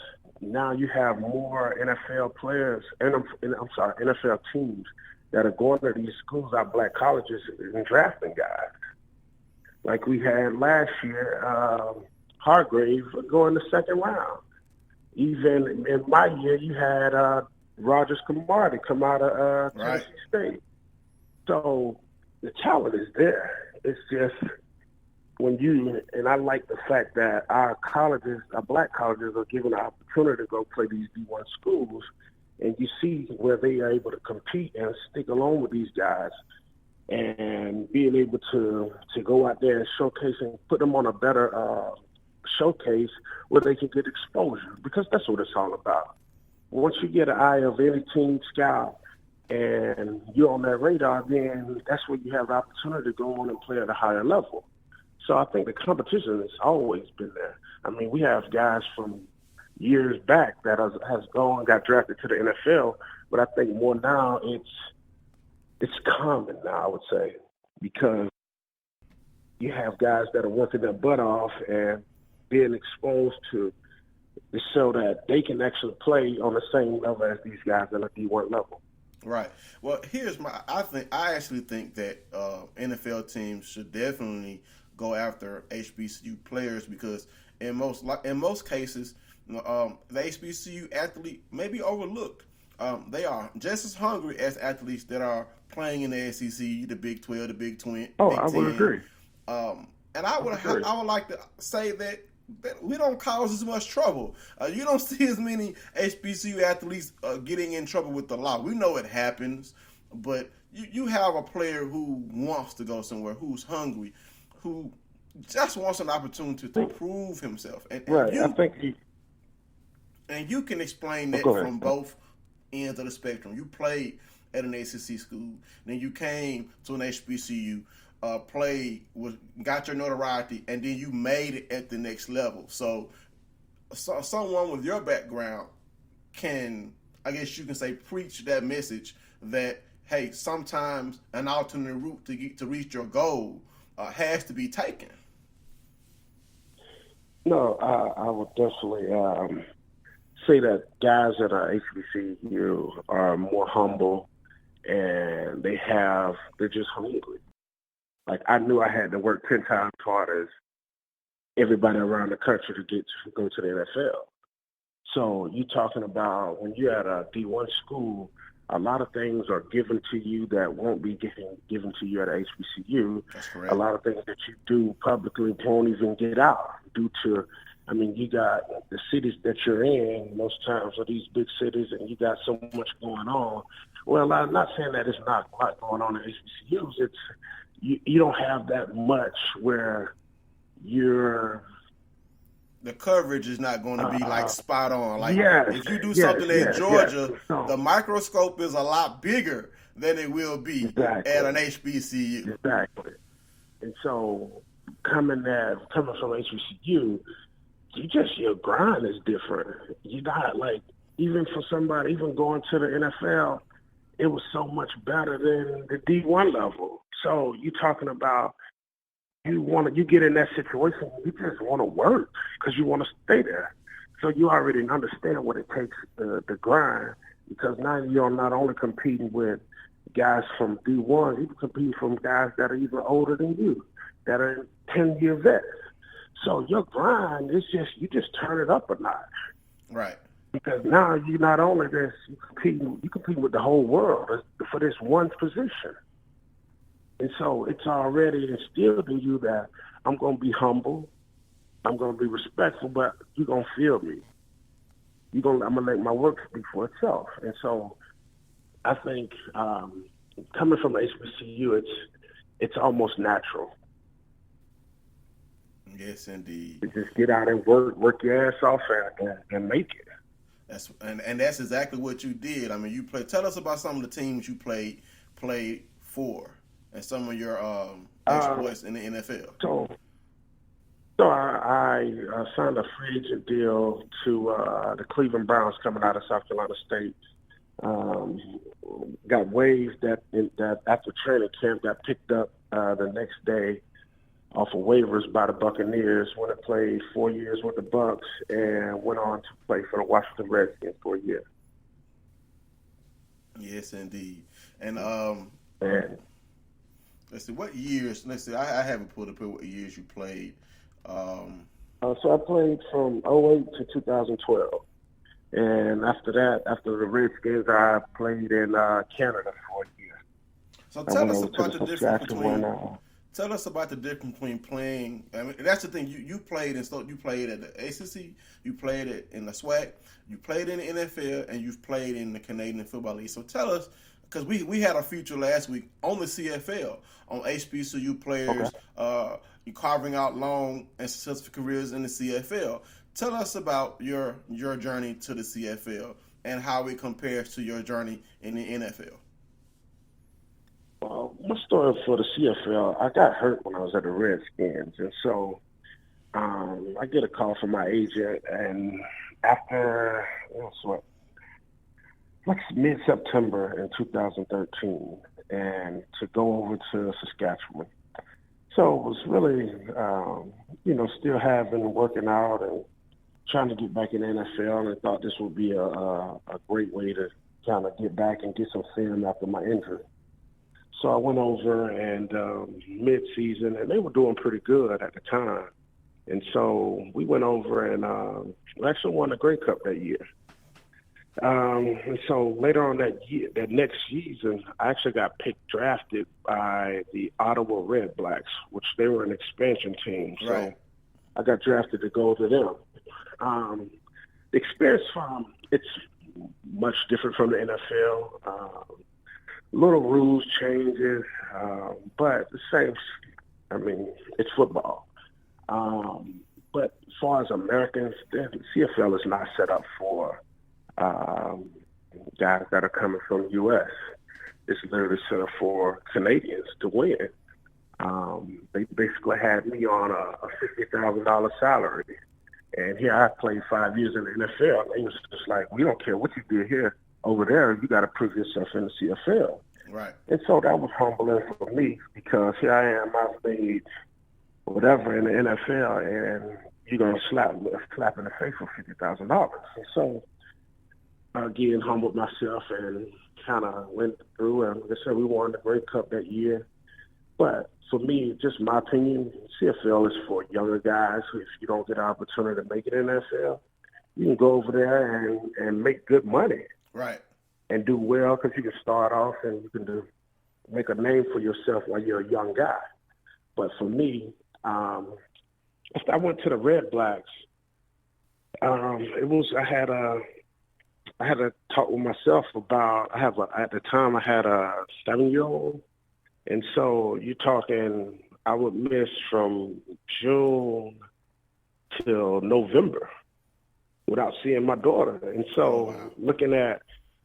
S5: now you have more NFL players, NFL teams that are going to these schools out black colleges and drafting guys. Like we had last year, Hargrave going the second round. Even in my year, you had Rogers Camardi come out of Tennessee State. So the talent is there. It's just and I like the fact that our colleges, our black colleges, are given the opportunity to go play these D1 schools, and you see where they are able to compete and stick along with these guys, and being able to go out there and showcase and put them on a better showcase where they can get exposure, because that's what it's all about. Once you get an eye of any team scout and you're on that radar, then that's where you have the opportunity to go on and play at a higher level. So I think the competition has always been there. I mean, we have guys from years back that has got drafted to the NFL, but I think more now it's common now, I would say, because you have guys that are working their butt off and being exposed to show that they can actually play on the same level as these guys at a D1 level.
S2: Right. Well, I actually think that NFL teams should definitely go after HBCU players, because in most cases, the HBCU athlete may be overlooked. They are just as hungry as athletes that are playing in the SEC, the Big 12, the Big 20.
S5: Oh,
S2: Big
S5: I
S2: 10.
S5: would agree.
S2: And I would like to say that we don't cause as much trouble. You don't see as many HBCU athletes getting in trouble with the law. We know it happens, but you have a player who wants to go somewhere, who's hungry, who just wants an opportunity to prove himself. And you can explain that from both ends of the spectrum. You played at an ACC school, then you came to an HBCU, got your notoriety, and then you made it at the next level. So someone with your background can, I guess you can say, preach that message that, hey, sometimes an alternate route to reach your goal has to be taken.
S5: No, I would definitely say that guys at our HBCU are more humble, and they're just hungry. Like, I knew I had to work 10 times harder as everybody around the country to go to the NFL. So you're talking about when you're at a D1 school, a lot of things are given to you that won't be given to you at a HBCU.
S2: That's correct.
S5: A lot of things that you do publicly won't even get out due to, I mean, you got the cities that you're in most times are these big cities, and you got so much going on. Well, I'm not saying that it's not a lot going on at HBCUs. It's you don't have that much where
S2: the coverage is not going to be like spot on. Like if you do something in Georgia, the microscope is a lot bigger than it will be at an HBCU.
S5: Exactly. And so coming from HBCU, your grind is different. You got, like, even for somebody, even going to the NFL, it was so much better than the D1 level. So you're talking about you get in that situation, you just want to work because you want to stay there. So you already understand what it takes to grind, because now you're not only competing with guys from D1, you're competing from guys that are even older than you, that are 10-year vets. So your grind is you just turn it up a notch.
S2: Right.
S5: Because now you not only you compete with the whole world for this one position. And so it's already instilled in you that I'm going to be humble, I'm going to be respectful, but you're going to feel me. I'm going to let my work speak for itself. And so I think coming from HBCU, it's almost natural.
S2: Yes, indeed.
S5: You just get out and work your ass off and make it.
S2: That's exactly what you did. I mean, tell us about some of the teams you played for, and some of your exploits in the NFL.
S5: So I signed a free agent deal to the Cleveland Browns coming out of South Carolina State. Got waived that after training camp, got picked up the next day off of waivers by the Buccaneers. Went and played 4 years with the Bucks and went on to play for the Washington Redskins for a year.
S2: Yes, indeed. And let's see, what years? Let's see, I haven't pulled up what years you played.
S5: So I played from 2008 to 2012. And after that, after the Redskins, I played in Canada for a year.
S2: So tell us about the difference between Tell us about the difference between playing. I mean, that's the thing. You played you played at the ACC, you played it in the SWAC, you played in the NFL, and you've played in the Canadian Football League. So tell us, because we had a feature last week on the CFL on HBCU players, you carving out long and successful careers in the CFL. Tell us about your journey to the CFL and how it compares to your journey in the NFL.
S5: Well, my story for the CFL, I got hurt when I was at the Redskins, and so I get a call from my agent, and after like mid-September in 2013, and to go over to Saskatchewan. So it was really, still working out and trying to get back in the NFL, and I thought this would be a great way to kind of get back and get some film after my injury. So I went over and mid-season, and they were doing pretty good at the time. And so we went over and we actually won the Grey Cup that year. And so later on that next season, I actually got drafted by the Ottawa Red Blacks, which they were an expansion team. So
S2: right.
S5: I got drafted to go to them. The experience it's much different from the NFL. Little rules changes, but the same. I mean, it's football. But as far as Americans, the CFL is not set up for guys that are coming from the U.S. It's literally set up for Canadians to win. They basically had me on a $50,000 salary. And here I played 5 years in the NFL. They was just like, we don't care what you did here. Over there, you got to prove yourself in the CFL.
S2: Right.
S5: And so that was humbling for me because here I am, I've made whatever in the NFL, and you're going to slap in the face for $50,000. And so, again, humbled myself and kind of went through. And like I said, we won the Grey Cup that year. But for me, just my opinion, CFL is for younger guys. If you don't get an opportunity to make it in the NFL, you can go over there and make good money.
S2: Right.
S5: And do well because you can start off and you can make a name for yourself while you're a young guy. But for me, after I went to the Red Blacks, I had a talk with myself about. At the time I had a 7-year-old, and so you're talking. I would miss from June till November without seeing my daughter, and so looking at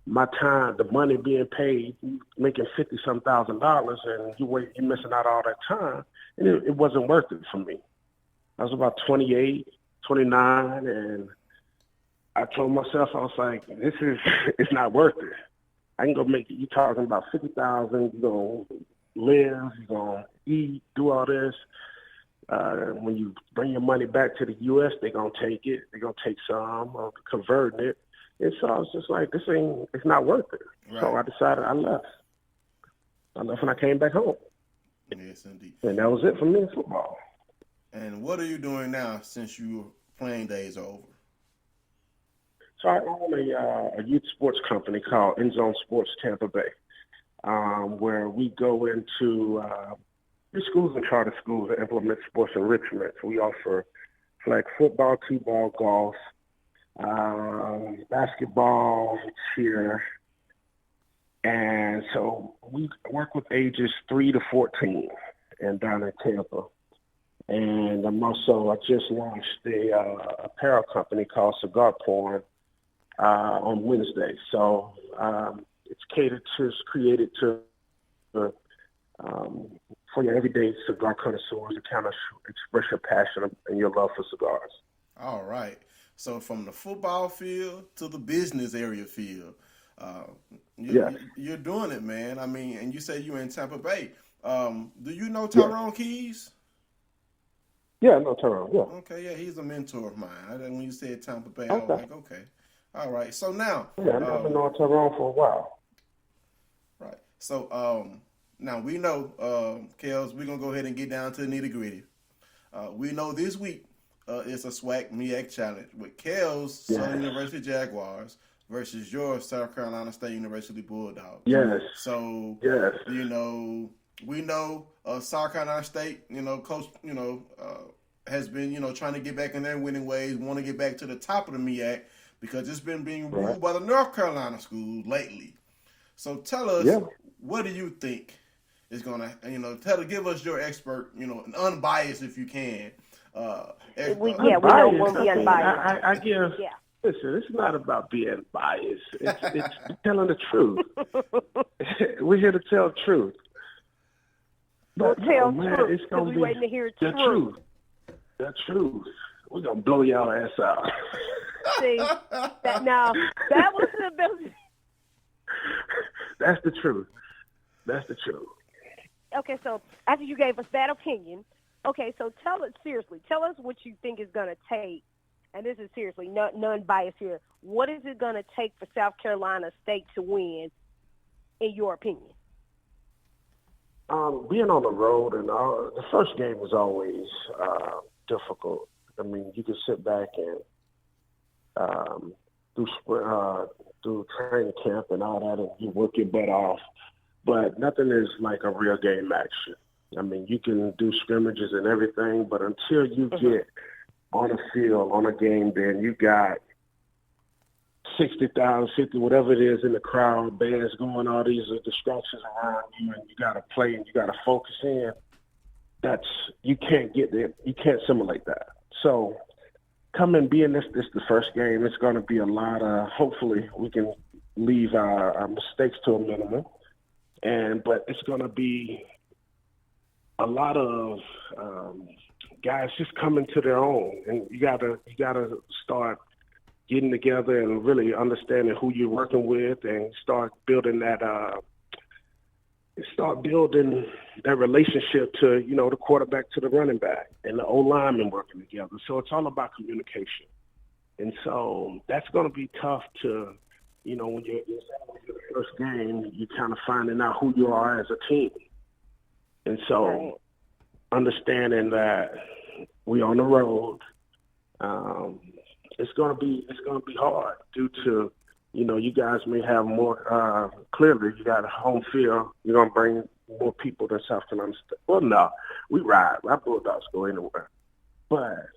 S5: my time, the money being paid, making $50-some thousand, and you're missing out all that time, and it wasn't worth it for me. I was about 28, 29, and I told myself, I was like, it's not worth it. I can go make it. You're talking about $50,000. You're going to live, you're going to eat, do all this. When you bring your money back to the U.S., they're going to take it. They're going to take some, converting it. And so I was just like, it's not worth it. Right. So I decided I left. I left and I came back home.
S2: Yes, indeed.
S5: And that was it for me in football.
S2: And what are you doing now since your playing days are over?
S5: So I own a youth sports company called End Zone Sports Tampa Bay, where we go into schools and charter schools that implement sports enrichment. So we offer flag football, t-ball, golf, basketball, cheer, and so we work with ages 3 to 14 and down in Tampa. And I just launched a apparel company called Cigar Porn on Wednesday. So it's created for your everyday cigar connoisseurs to kind of express your passion and your love for cigars.
S2: All right. So from the football field to the business area field, you're doing it, man. I mean, and you say you're in Tampa Bay. Do you know Tyrone Keys?
S5: Yeah, I know Tyrone, yeah.
S2: Okay, yeah, he's a mentor of mine. When you said Tampa Bay, I was like, okay. All right, so now.
S5: Yeah, I've been knowing Tyrone for a while.
S2: Right. So now we know, Kels, we're going to go ahead and get down to the nitty-gritty. We know this week it's a SWAC MEAC challenge with Kels, Southern University Jaguars, versus your South Carolina State University Bulldogs.
S5: Yes.
S2: So, We know South Carolina State, coach, has been, trying to get back in their winning ways, want to get back to the top of the MEAC because it's been being ruled by the North Carolina schools lately. So tell us, what do you think is going to, give us your expert, and unbiased if you can.
S3: We don't want to be unbiased.
S5: I guess. Yeah. Listen, it's not about being biased. It's telling the truth. We're here to tell the truth.
S3: But tell truth. It's gonna be waiting to hear
S5: the truth. The truth. We're gonna blow y'all ass out.
S3: See, that was the ability.
S5: That's the truth. That's the truth.
S3: Okay, so after you gave us that opinion, okay, so tell us what you think is gonna take. And this is seriously, none bias here. What is it going to take for South Carolina State to win, in your opinion?
S5: Being on the road, and the first game was always difficult. I mean, you can sit back and do training camp and all that, and you work your butt off. But nothing is like a real game action. I mean, you can do scrimmages and everything, but until you get on a field, on a game day, and you got 60,000, 50, whatever it is in the crowd, bands going, all these distractions around you, and you got to play and you got to focus in, you can't get there. You can't simulate that. So come and be in this the first game. It's going to be a lot of, hopefully we can leave our mistakes to a minimum, but it's going to be a lot of guys just coming to their own, and you gotta start getting together and really understanding who you're working with, and start building that relationship to the quarterback to the running back and the O-lineman working together. So it's all about communication, and so that's going to be tough to when you're in the first game, you're kind of finding out who you are as a team, and so understanding that we on the road, it's gonna be hard due to you guys may have more clearly you got a home field. You're gonna bring more people than South Carolina State. Well, no, we ride. Our Bulldogs go anywhere, but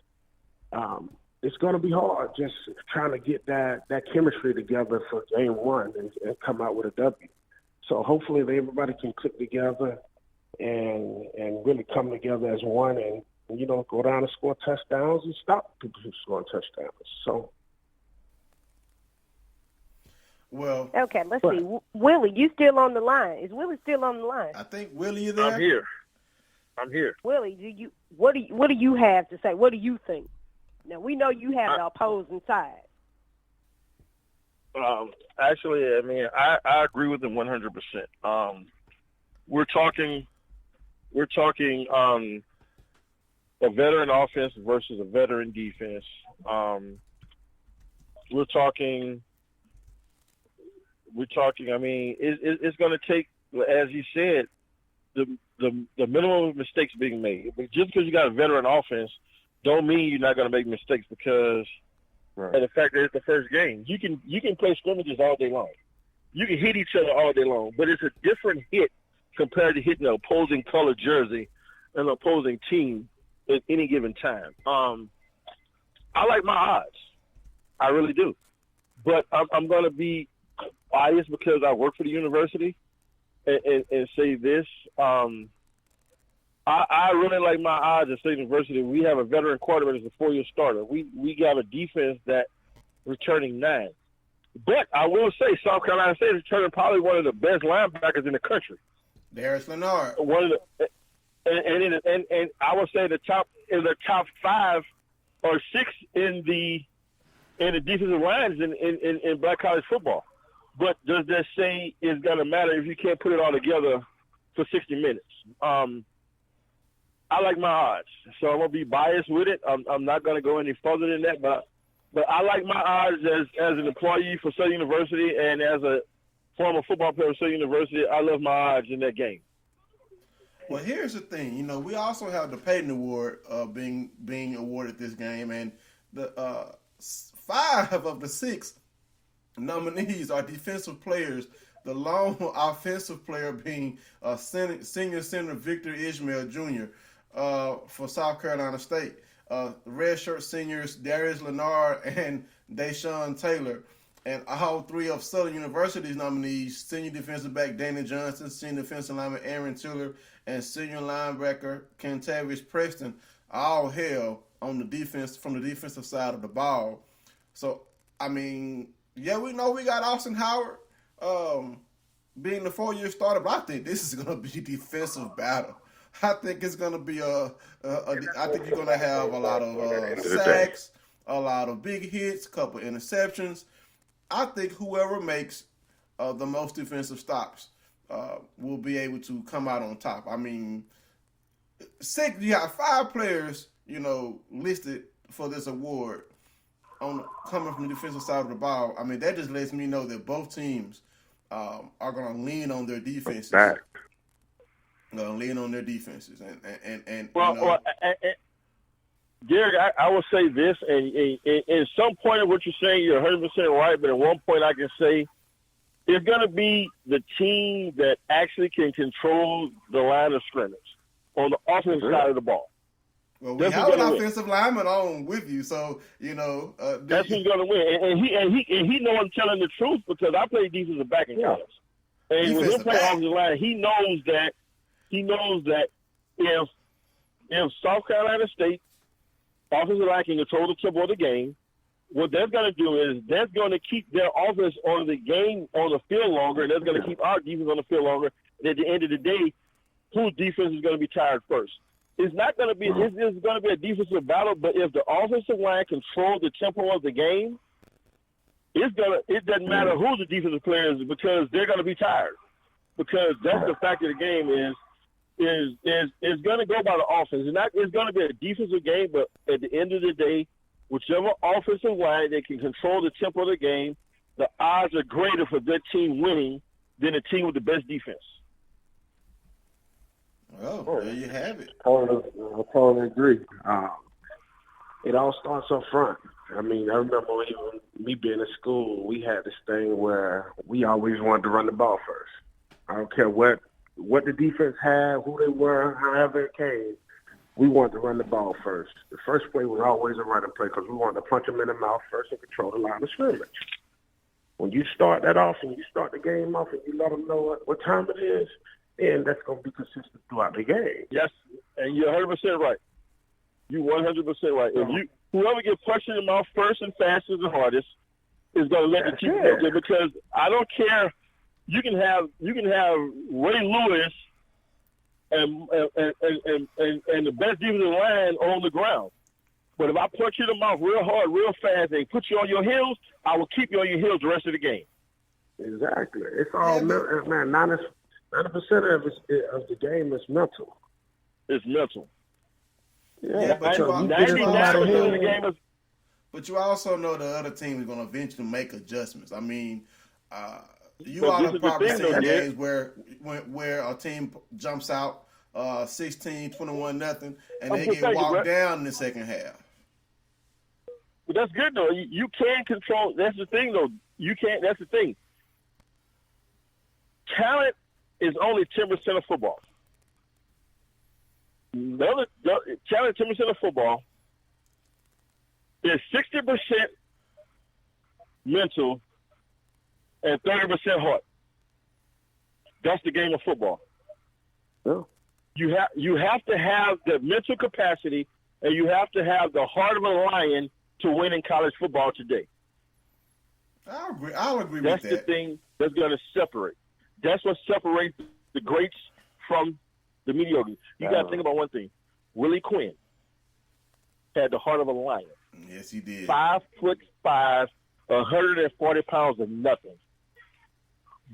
S5: it's gonna be hard just trying to get that chemistry together for game one and come out with a W. So hopefully everybody can click together and really come together as one, and go down and score touchdowns and stop people from scoring touchdowns. So,
S2: well,
S3: okay, let's see. Willie, you still on the line? Is Willie still on the line?
S2: I think Willie is there.
S1: I'm here.
S3: Willie, what do you have to say? What do you think? Now we know you have the opposing side.
S1: Actually, I mean, I agree with him 100%. We're talking a veteran offense versus a veteran defense. We're talking. I mean, it's going to take, as you said, the minimum of mistakes being made. But just because you got a veteran offense, don't mean you're not going to make mistakes. Because of the fact that it's the first game, you can play scrimmages all day long. You can hit each other all day long, but it's a different hit compared to hitting an opposing color jersey and an opposing team at any given time. I like my odds. I really do. But I'm going to be biased because I work for the university and say this. I really like my odds at State University. We have a veteran quarterback as a 4-year starter. We got a defense that returning 9. But I will say South Carolina State is returning probably one of the best linebackers in the country.
S2: Darius Leonard.
S1: One of the and I would say the top 5 or 6 in the defensive lines in black college football. But does that say it's gonna matter if you can't put it all together for 60 minutes? I like my odds, so I'm gonna be biased with it. I'm not gonna go any further than that, but I like my odds as an employee for Southern University and as a former football player for Southern University. I love my odds in that game.
S2: Well, here's the thing. We also have the Payton Award being awarded this game, and the 5 of the 6 nominees are defensive players the lone offensive player being senior center Victor Ishmael Jr. For South Carolina State. Redshirt seniors Darius Leonard and Deshaun Taylor. And all three of Southern University's nominees, senior defensive back Danny Johnson, senior defensive lineman Aaron Tiller, and senior linebacker Kentavious Preston, all held on the defense from the defensive side of the ball. So, I mean, yeah, we know we got Austin Howard being the 4-year starter, but I think this is going to be a defensive battle. I think it's going to be I think you're going to have a lot of sacks, a lot of big hits, a couple interceptions. I think whoever makes the most defensive stops will be able to come out on top. I mean, you got 5 players, listed for this award coming from the defensive side of the ball. I mean, that just lets me know that both teams are going to lean on their defenses. Lean on their defenses, and
S1: Derek, I will say this, and in some point of what you're saying, you're 100% right, but at one point I can say it's going to be the team that actually can control the line of scrimmage on the offensive side of the ball.
S2: Well, we have an offensive lineman on with you, so
S1: that's who's going to win, and he knows I'm telling the truth because I played defensive back in college, and when he playing offensive line, he knows that if South Carolina State offensive line can control the tempo of the game, what that's going to do is that's going to keep their offense on the game on the field longer, and that's going to keep our defense on the field longer. And at the end of the day, whose defense is going to be tired first? It's not going to be. It's going to be a defensive battle. But if the offensive line controls the tempo of the game, it doesn't matter who the defensive player is because they're going to be tired. Because that's the fact of the game is going to go by the offense. It's going to be a defensive game, but at the end of the day, whichever offensive line that can control the tempo of the game, the odds are greater for that team winning than a team with the best defense.
S2: Well, there you have it.
S5: I totally agree. It all starts up front. I mean, I remember even me being in school, we had this thing where we always wanted to run the ball first. I don't care what the defense had, who they were, however it came, we wanted to run the ball first. The first play was always a running play because we wanted to punch them in the mouth first and control the line of scrimmage. When you start that off and you start the game off and you let them know what time it is, then that's going to be consistent throughout the game.
S1: Yes, and you're 100% right. You're 100% right. If whoever gets punched in the mouth first and fastest and hardest is going to let the team go, because I don't care. You can have Ray Lewis and the best defensive line on the ground. But if I punch you in the mouth real hard, real fast, and put you on your heels, I will keep you on your heels the rest of the game.
S5: Exactly. It's all man. 90% of the game is mental.
S1: It's mental.
S2: Yeah, but you also know the other team is going to eventually make adjustments. I mean, you all have probably seen games where a team jumps out 16-21-0, and they get walked down in the second half.
S1: But that's good though. You can control. That's the thing though. You can't. That's the thing. Talent is only 10% of football. The talent 10% of football is 60% mental and 30% heart. That's the game of football.
S5: Yeah.
S1: You have to have the mental capacity and you have to have the heart of a lion to win in college football today.
S2: I'll agree with that.
S1: That's the thing that's going to separate. That's what separates the greats from the mediocre. You got to think about one thing. Willie Quinn had the heart of a lion.
S2: Yes, he did.
S1: 5'5", 140 pounds of nothing.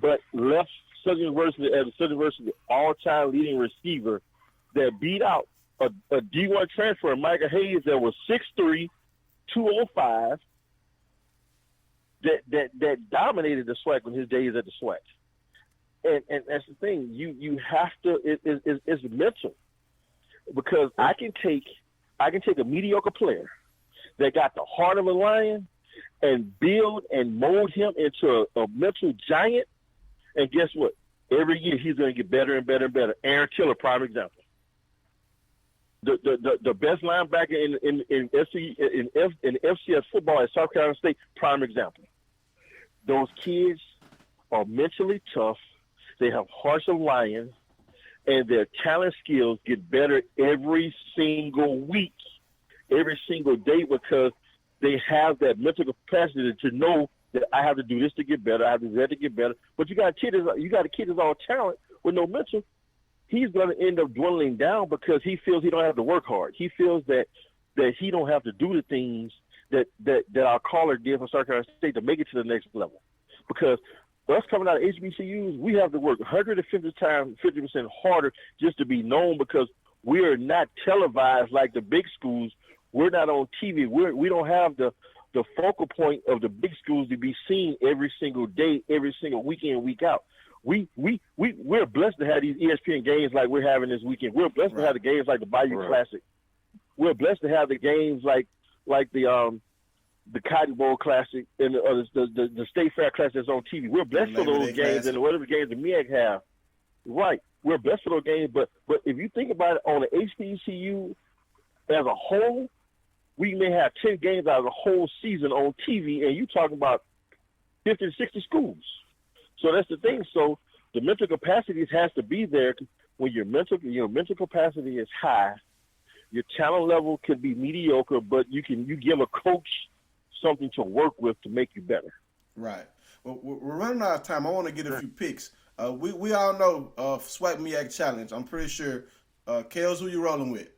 S1: But left Southern University as a Southern University all-time leading receiver that beat out a D1 transfer, Micah Hayes, that was 6'3", 205, that dominated the SWAC in his days at the SWAC. And that's the thing. You have to. It's mental, because I can take a mediocre player that got the heart of a lion and build and mold him into a mental giant, And guess what? Every year he's going to get better and better and better. Aaron Tiller, prime example. The best linebacker in FCS football at South Carolina State, prime example. Those kids are mentally tough. They have hearts of lions, and their talent skills get better every single week, every single day, because they have that mental capacity to know that I have to do this to get better, I have to do that to get better. But you got a kid that's all talent with no mental. He's going to end up dwindling down because he feels he don't have to work hard. He feels that he don't have to do the things that our caller did for South Carolina State to make it to the next level. Because us coming out of HBCUs, we have to work 150 times, 50% harder just to be known, because we are not televised like the big schools. We're not on TV. We don't have the focal point of the big schools to be seen every single day, every single week in, week out. We're blessed to have these ESPN games like we're having this weekend. We're blessed to have the games like the Bayou Classic. We're blessed to have the games like the Cotton Bowl Classic and the State Fair Classic that's on TV. We're blessed for those games and whatever games the MEAC have. Right. We're blessed for those games, but if you think about it on the HBCU as a whole, we may have 10 games out of the whole season on TV, and you're talking about 50 to 60 schools. So that's the thing. So the mental capacity has to be there. When your mental capacity is high, your talent level could be mediocre, but you give a coach something to work with to make you better.
S2: Right. Well, we're running out of time. I want to get a few picks. We all know SWAC MEAC Challenge. I'm pretty sure. Kels, who you rolling with?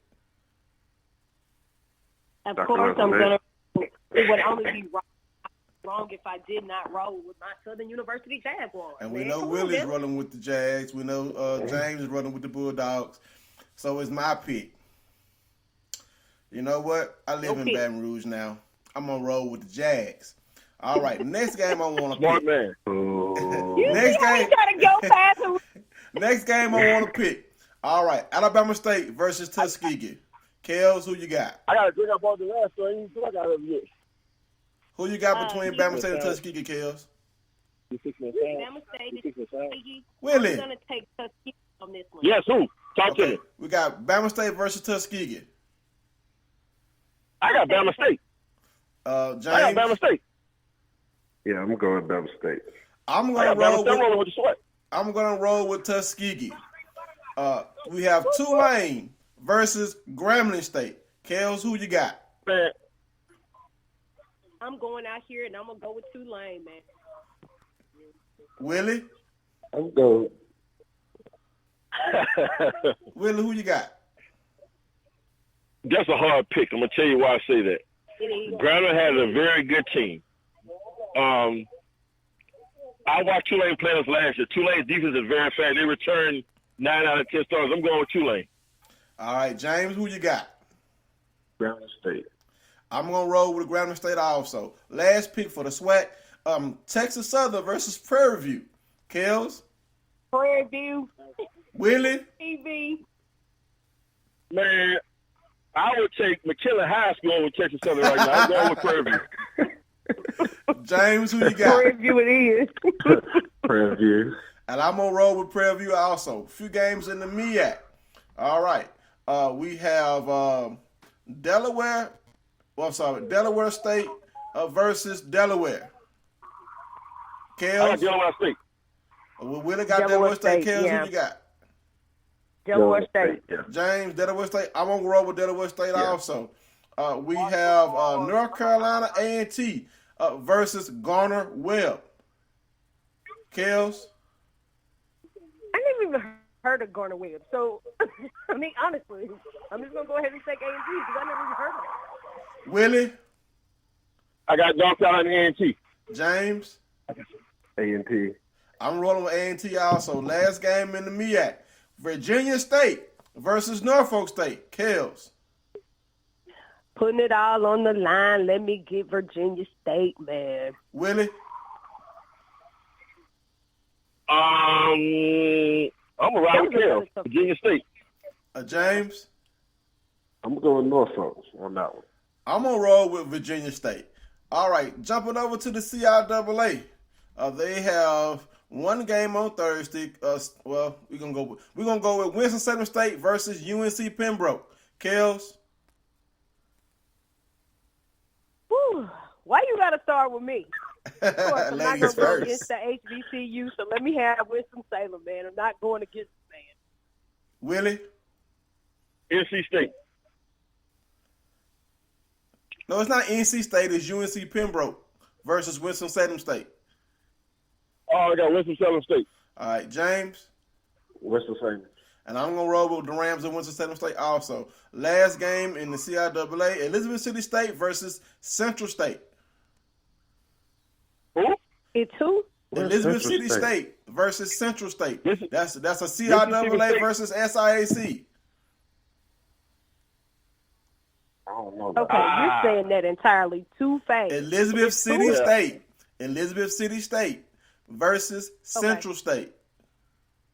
S3: Of course, I'm going to. It would only be wrong if I did not roll with my Southern University Jaguars.
S2: And we know Willie's rolling with the Jags. We know James is rolling with the Bulldogs. So it's my pick. You know what? I live in Baton Rouge now. I'm going to roll with the Jags. All right, next game I want to pick.
S1: Smart man.
S2: Next game I want to pick. All right, Alabama State versus Tuskegee. Kels, who you got?
S1: I got to drink up all the last, so I ain't feel like I ever get.
S2: Who you got between Bama State and Tuskegee, Kels?
S3: Bama State and Tuskegee.
S2: Willie.
S3: I'm going to take Tuskegee on this one.
S1: Yes, who? Talk to me.
S2: We got Bama State versus Tuskegee.
S1: I got Bama State.
S2: James.
S1: I got Bama State.
S5: Yeah, I'm going Bama State.
S2: I'm going to roll with Tuskegee. We have Tulane versus Grambling State. Kels, who you got?
S1: Man,
S3: I'm going out here and I'm going to go with Tulane, man.
S2: Willie?
S5: I'm going.
S2: Willie, who you got?
S1: That's a hard pick. I'm going to tell you why I say that. Grambling has a very good team. I watched Tulane play us last year. Tulane's defense is very fast. They returned 9 out of 10 stars. I'm going with Tulane.
S2: All right, James, who you got?
S5: Grambling State.
S2: I'm going to roll with Grambling State also. Last pick for the SWAC, Texas Southern versus Prairie View. Kels?
S3: Prairie View.
S2: Willie?
S3: TV.
S1: Man, I would take McKinley High School over Texas Southern right now. I'm going with Prairie View.
S2: James, who you got?
S3: Prairie View it is.
S5: Prairie View.
S2: And I'm going to roll with Prairie View also. A few games in the MEAC. All right. We have Delaware State versus Delaware. Kels?
S1: I got Delaware State.
S2: Willie got Delaware State. Kels, who you got?
S3: Delaware State.
S5: Yeah.
S2: James, Delaware State. I'm going to roll with Delaware State also. We have North Carolina A&T versus Garner-Webb. Kels?
S3: I never even heard of Garner-Webb. So, I mean, honestly, I'm just going to go ahead and take A&T because I never even heard of it.
S2: Willie?
S1: I got North Carolina A&T.
S2: James?
S5: A&T.
S2: I'm rolling with A&T also. Last game in the MEAC. Virginia State versus Norfolk State. Kels?
S3: Putting it all on the line. Let me get Virginia State, man.
S2: Willie?
S1: I'm going to ride with Kels. Virginia State.
S2: James?
S5: I'm going Norfolk on that one.
S2: I'm going to roll with Virginia State. All right, jumping over to the CIAA. They have one game on Thursday. We're gonna go with Winston-Salem State versus UNC Pembroke. Kels.
S3: Whew. Why you gotta start with me? Of course, I'm not gonna go
S2: Ladies
S3: against the HBCU, so let me have Winston-Salem, man. I'm not going against the man.
S2: Willie.
S1: NC State.
S2: No, it's not NC State. It's UNC Pembroke versus Winston-Salem State.
S1: Oh, I got Winston-Salem State.
S2: All right, James.
S5: Winston-Salem.
S2: And I'm going to roll with the Rams of Winston-Salem State also. Last game in the CIAA, Elizabeth City State versus Central State.
S1: Who?
S3: It's who?
S2: Elizabeth City State versus Central State. That's a CIAA versus SIAC.
S5: I don't know.
S3: Okay, you're saying that entirely too fast.
S2: Elizabeth City State. Elizabeth City State versus Central State.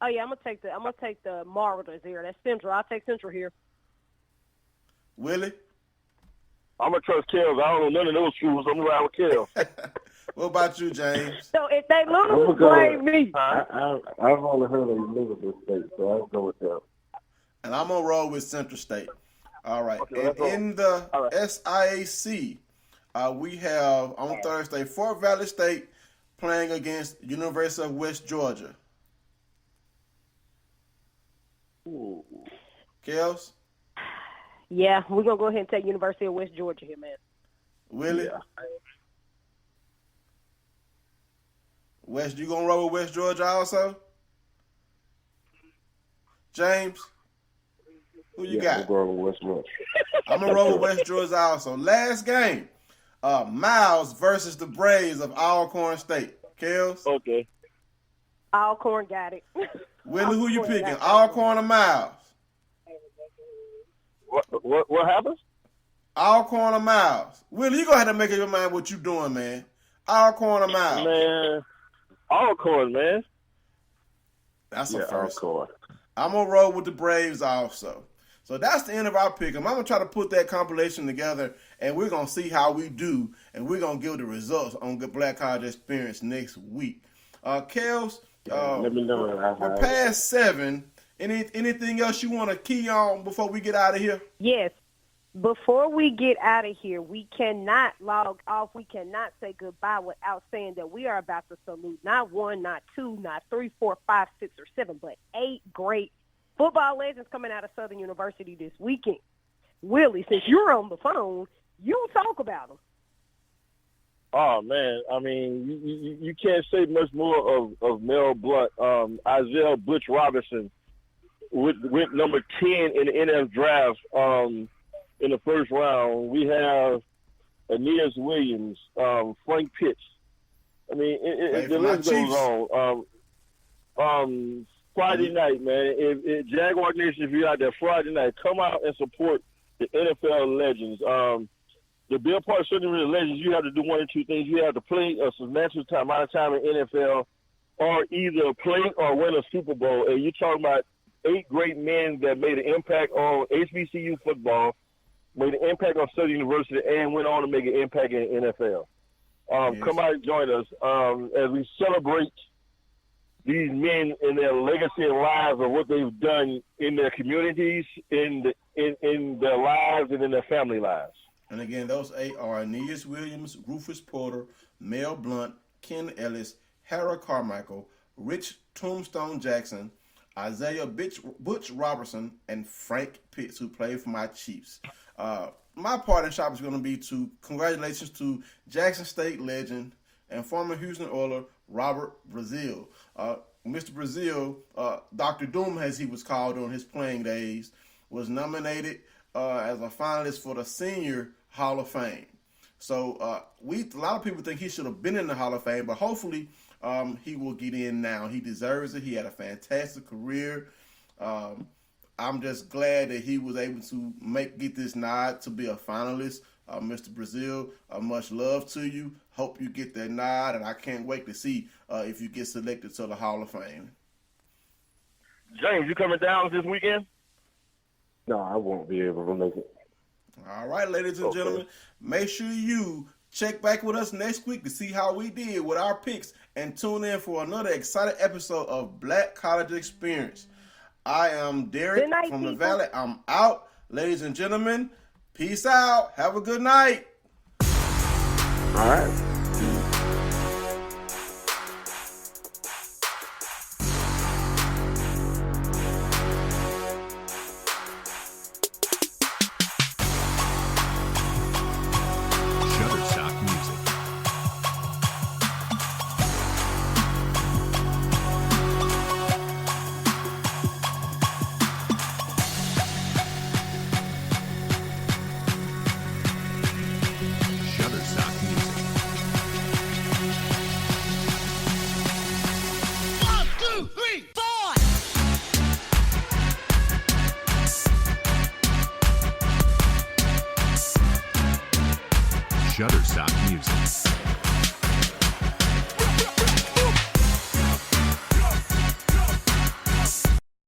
S3: Oh yeah, I'm gonna take the Martyrs here. That's Central. I'll take Central here.
S2: Willie.
S1: I'm gonna trust Kels. I don't know none of those schools. I'm gonna ride with Kels.
S2: What about you, James?
S3: So if they lose, blame me.
S5: I've only heard of Elizabeth State, so I'll go with them.
S2: And I'm gonna roll with Central State. All right.
S1: Okay,
S2: and in the SIAC, we have on Thursday Fort Valley State playing against University of West Georgia.
S5: Ooh.
S2: Kels?
S3: Yeah, we're gonna go ahead and take University of West Georgia here, man.
S2: Willie?
S5: Yeah.
S2: West, you gonna roll with West Georgia also? James? Who you got?
S5: I'm going with West Georgia.
S2: I'm gonna roll with West Georgia also. Last game, Miles versus the Braves of Alcorn State. Kels?
S1: Okay.
S3: Alcorn got it.
S2: Willie, who you picking? Alcorn or Miles?
S1: What happens?
S2: Alcorn or Miles? Willie, you gonna have to make up your mind what you doing, man. Alcorn or Miles?
S1: Man, Alcorn, man.
S2: That's a first.
S5: Alcorn.
S2: I'm gonna roll with the Braves also. So that's the end of our pick. I'm gonna try to put that compilation together, and we're gonna see how we do, and we're gonna give the results on Good Black College Experience next week. Kels,
S5: Let me know.
S2: we're past 7. Anything else you want to key on before we get out of here?
S3: Yes. Before we get out of here, we cannot log off. We cannot say goodbye without saying that we are about to salute not 1, not 2, not 3, 4, 5, 6, or 7, but 8 great football legends coming out of Southern University this weekend. Willie, since you're on the phone, you talk about them.
S1: Oh man, I mean, you can't say much more of Mel Blunt. Isaiah Butch Robinson went number 10 in the NF draft in the first round. We have Aeneas Williams, Frank Pitts. I mean, the list goes on. Friday night, man. If Jaguar Nation, if you're out there Friday night, come out and support the NFL legends. To be a part of certain legends, you have to do one or two things. You have to play a substantial amount of time in NFL, or either play or win a Super Bowl. And you're talking about 8 great men that made an impact on HBCU football, made an impact on Southern University, and went on to make an impact in the NFL. Yes. Come out and join us as we celebrate these men and their legacy and lives of what they've done in their communities, in their lives, and in their family lives.
S2: And again, those 8 are Aeneas Williams, Rufus Porter, Mel Blunt, Ken Ellis, Harold Carmichael, Rich Tombstone Jackson, Isaiah Butch Robertson, and Frank Pitts, who played for my Chiefs. My parting shot is going to be congratulations to Jackson State legend and former Houston Oiler Robert Brazile. Mr. Brazile, Dr. Doom, as he was called on his playing days, was nominated as a finalist for the Senior Hall of Fame. So a lot of people think he should have been in the Hall of Fame, but hopefully he will get in now. He deserves it. He had a fantastic career. I'm just glad that he was able to get this nod to be a finalist. Mr. Brazile, much love to you. Hope you get that nod, and I can't wait to see if you get selected to the Hall of Fame.
S1: James, you coming down this weekend?
S5: No, I won't be able to make it.
S2: All right, ladies and gentlemen, make sure you Check back with us next week to see how we did with our picks, and tune in for another exciting episode of Black College Experience. I am Derek from the Valley. I'm out. Ladies and gentlemen, peace out. Have a good night.
S5: All right.
S6: Shutterstock Music.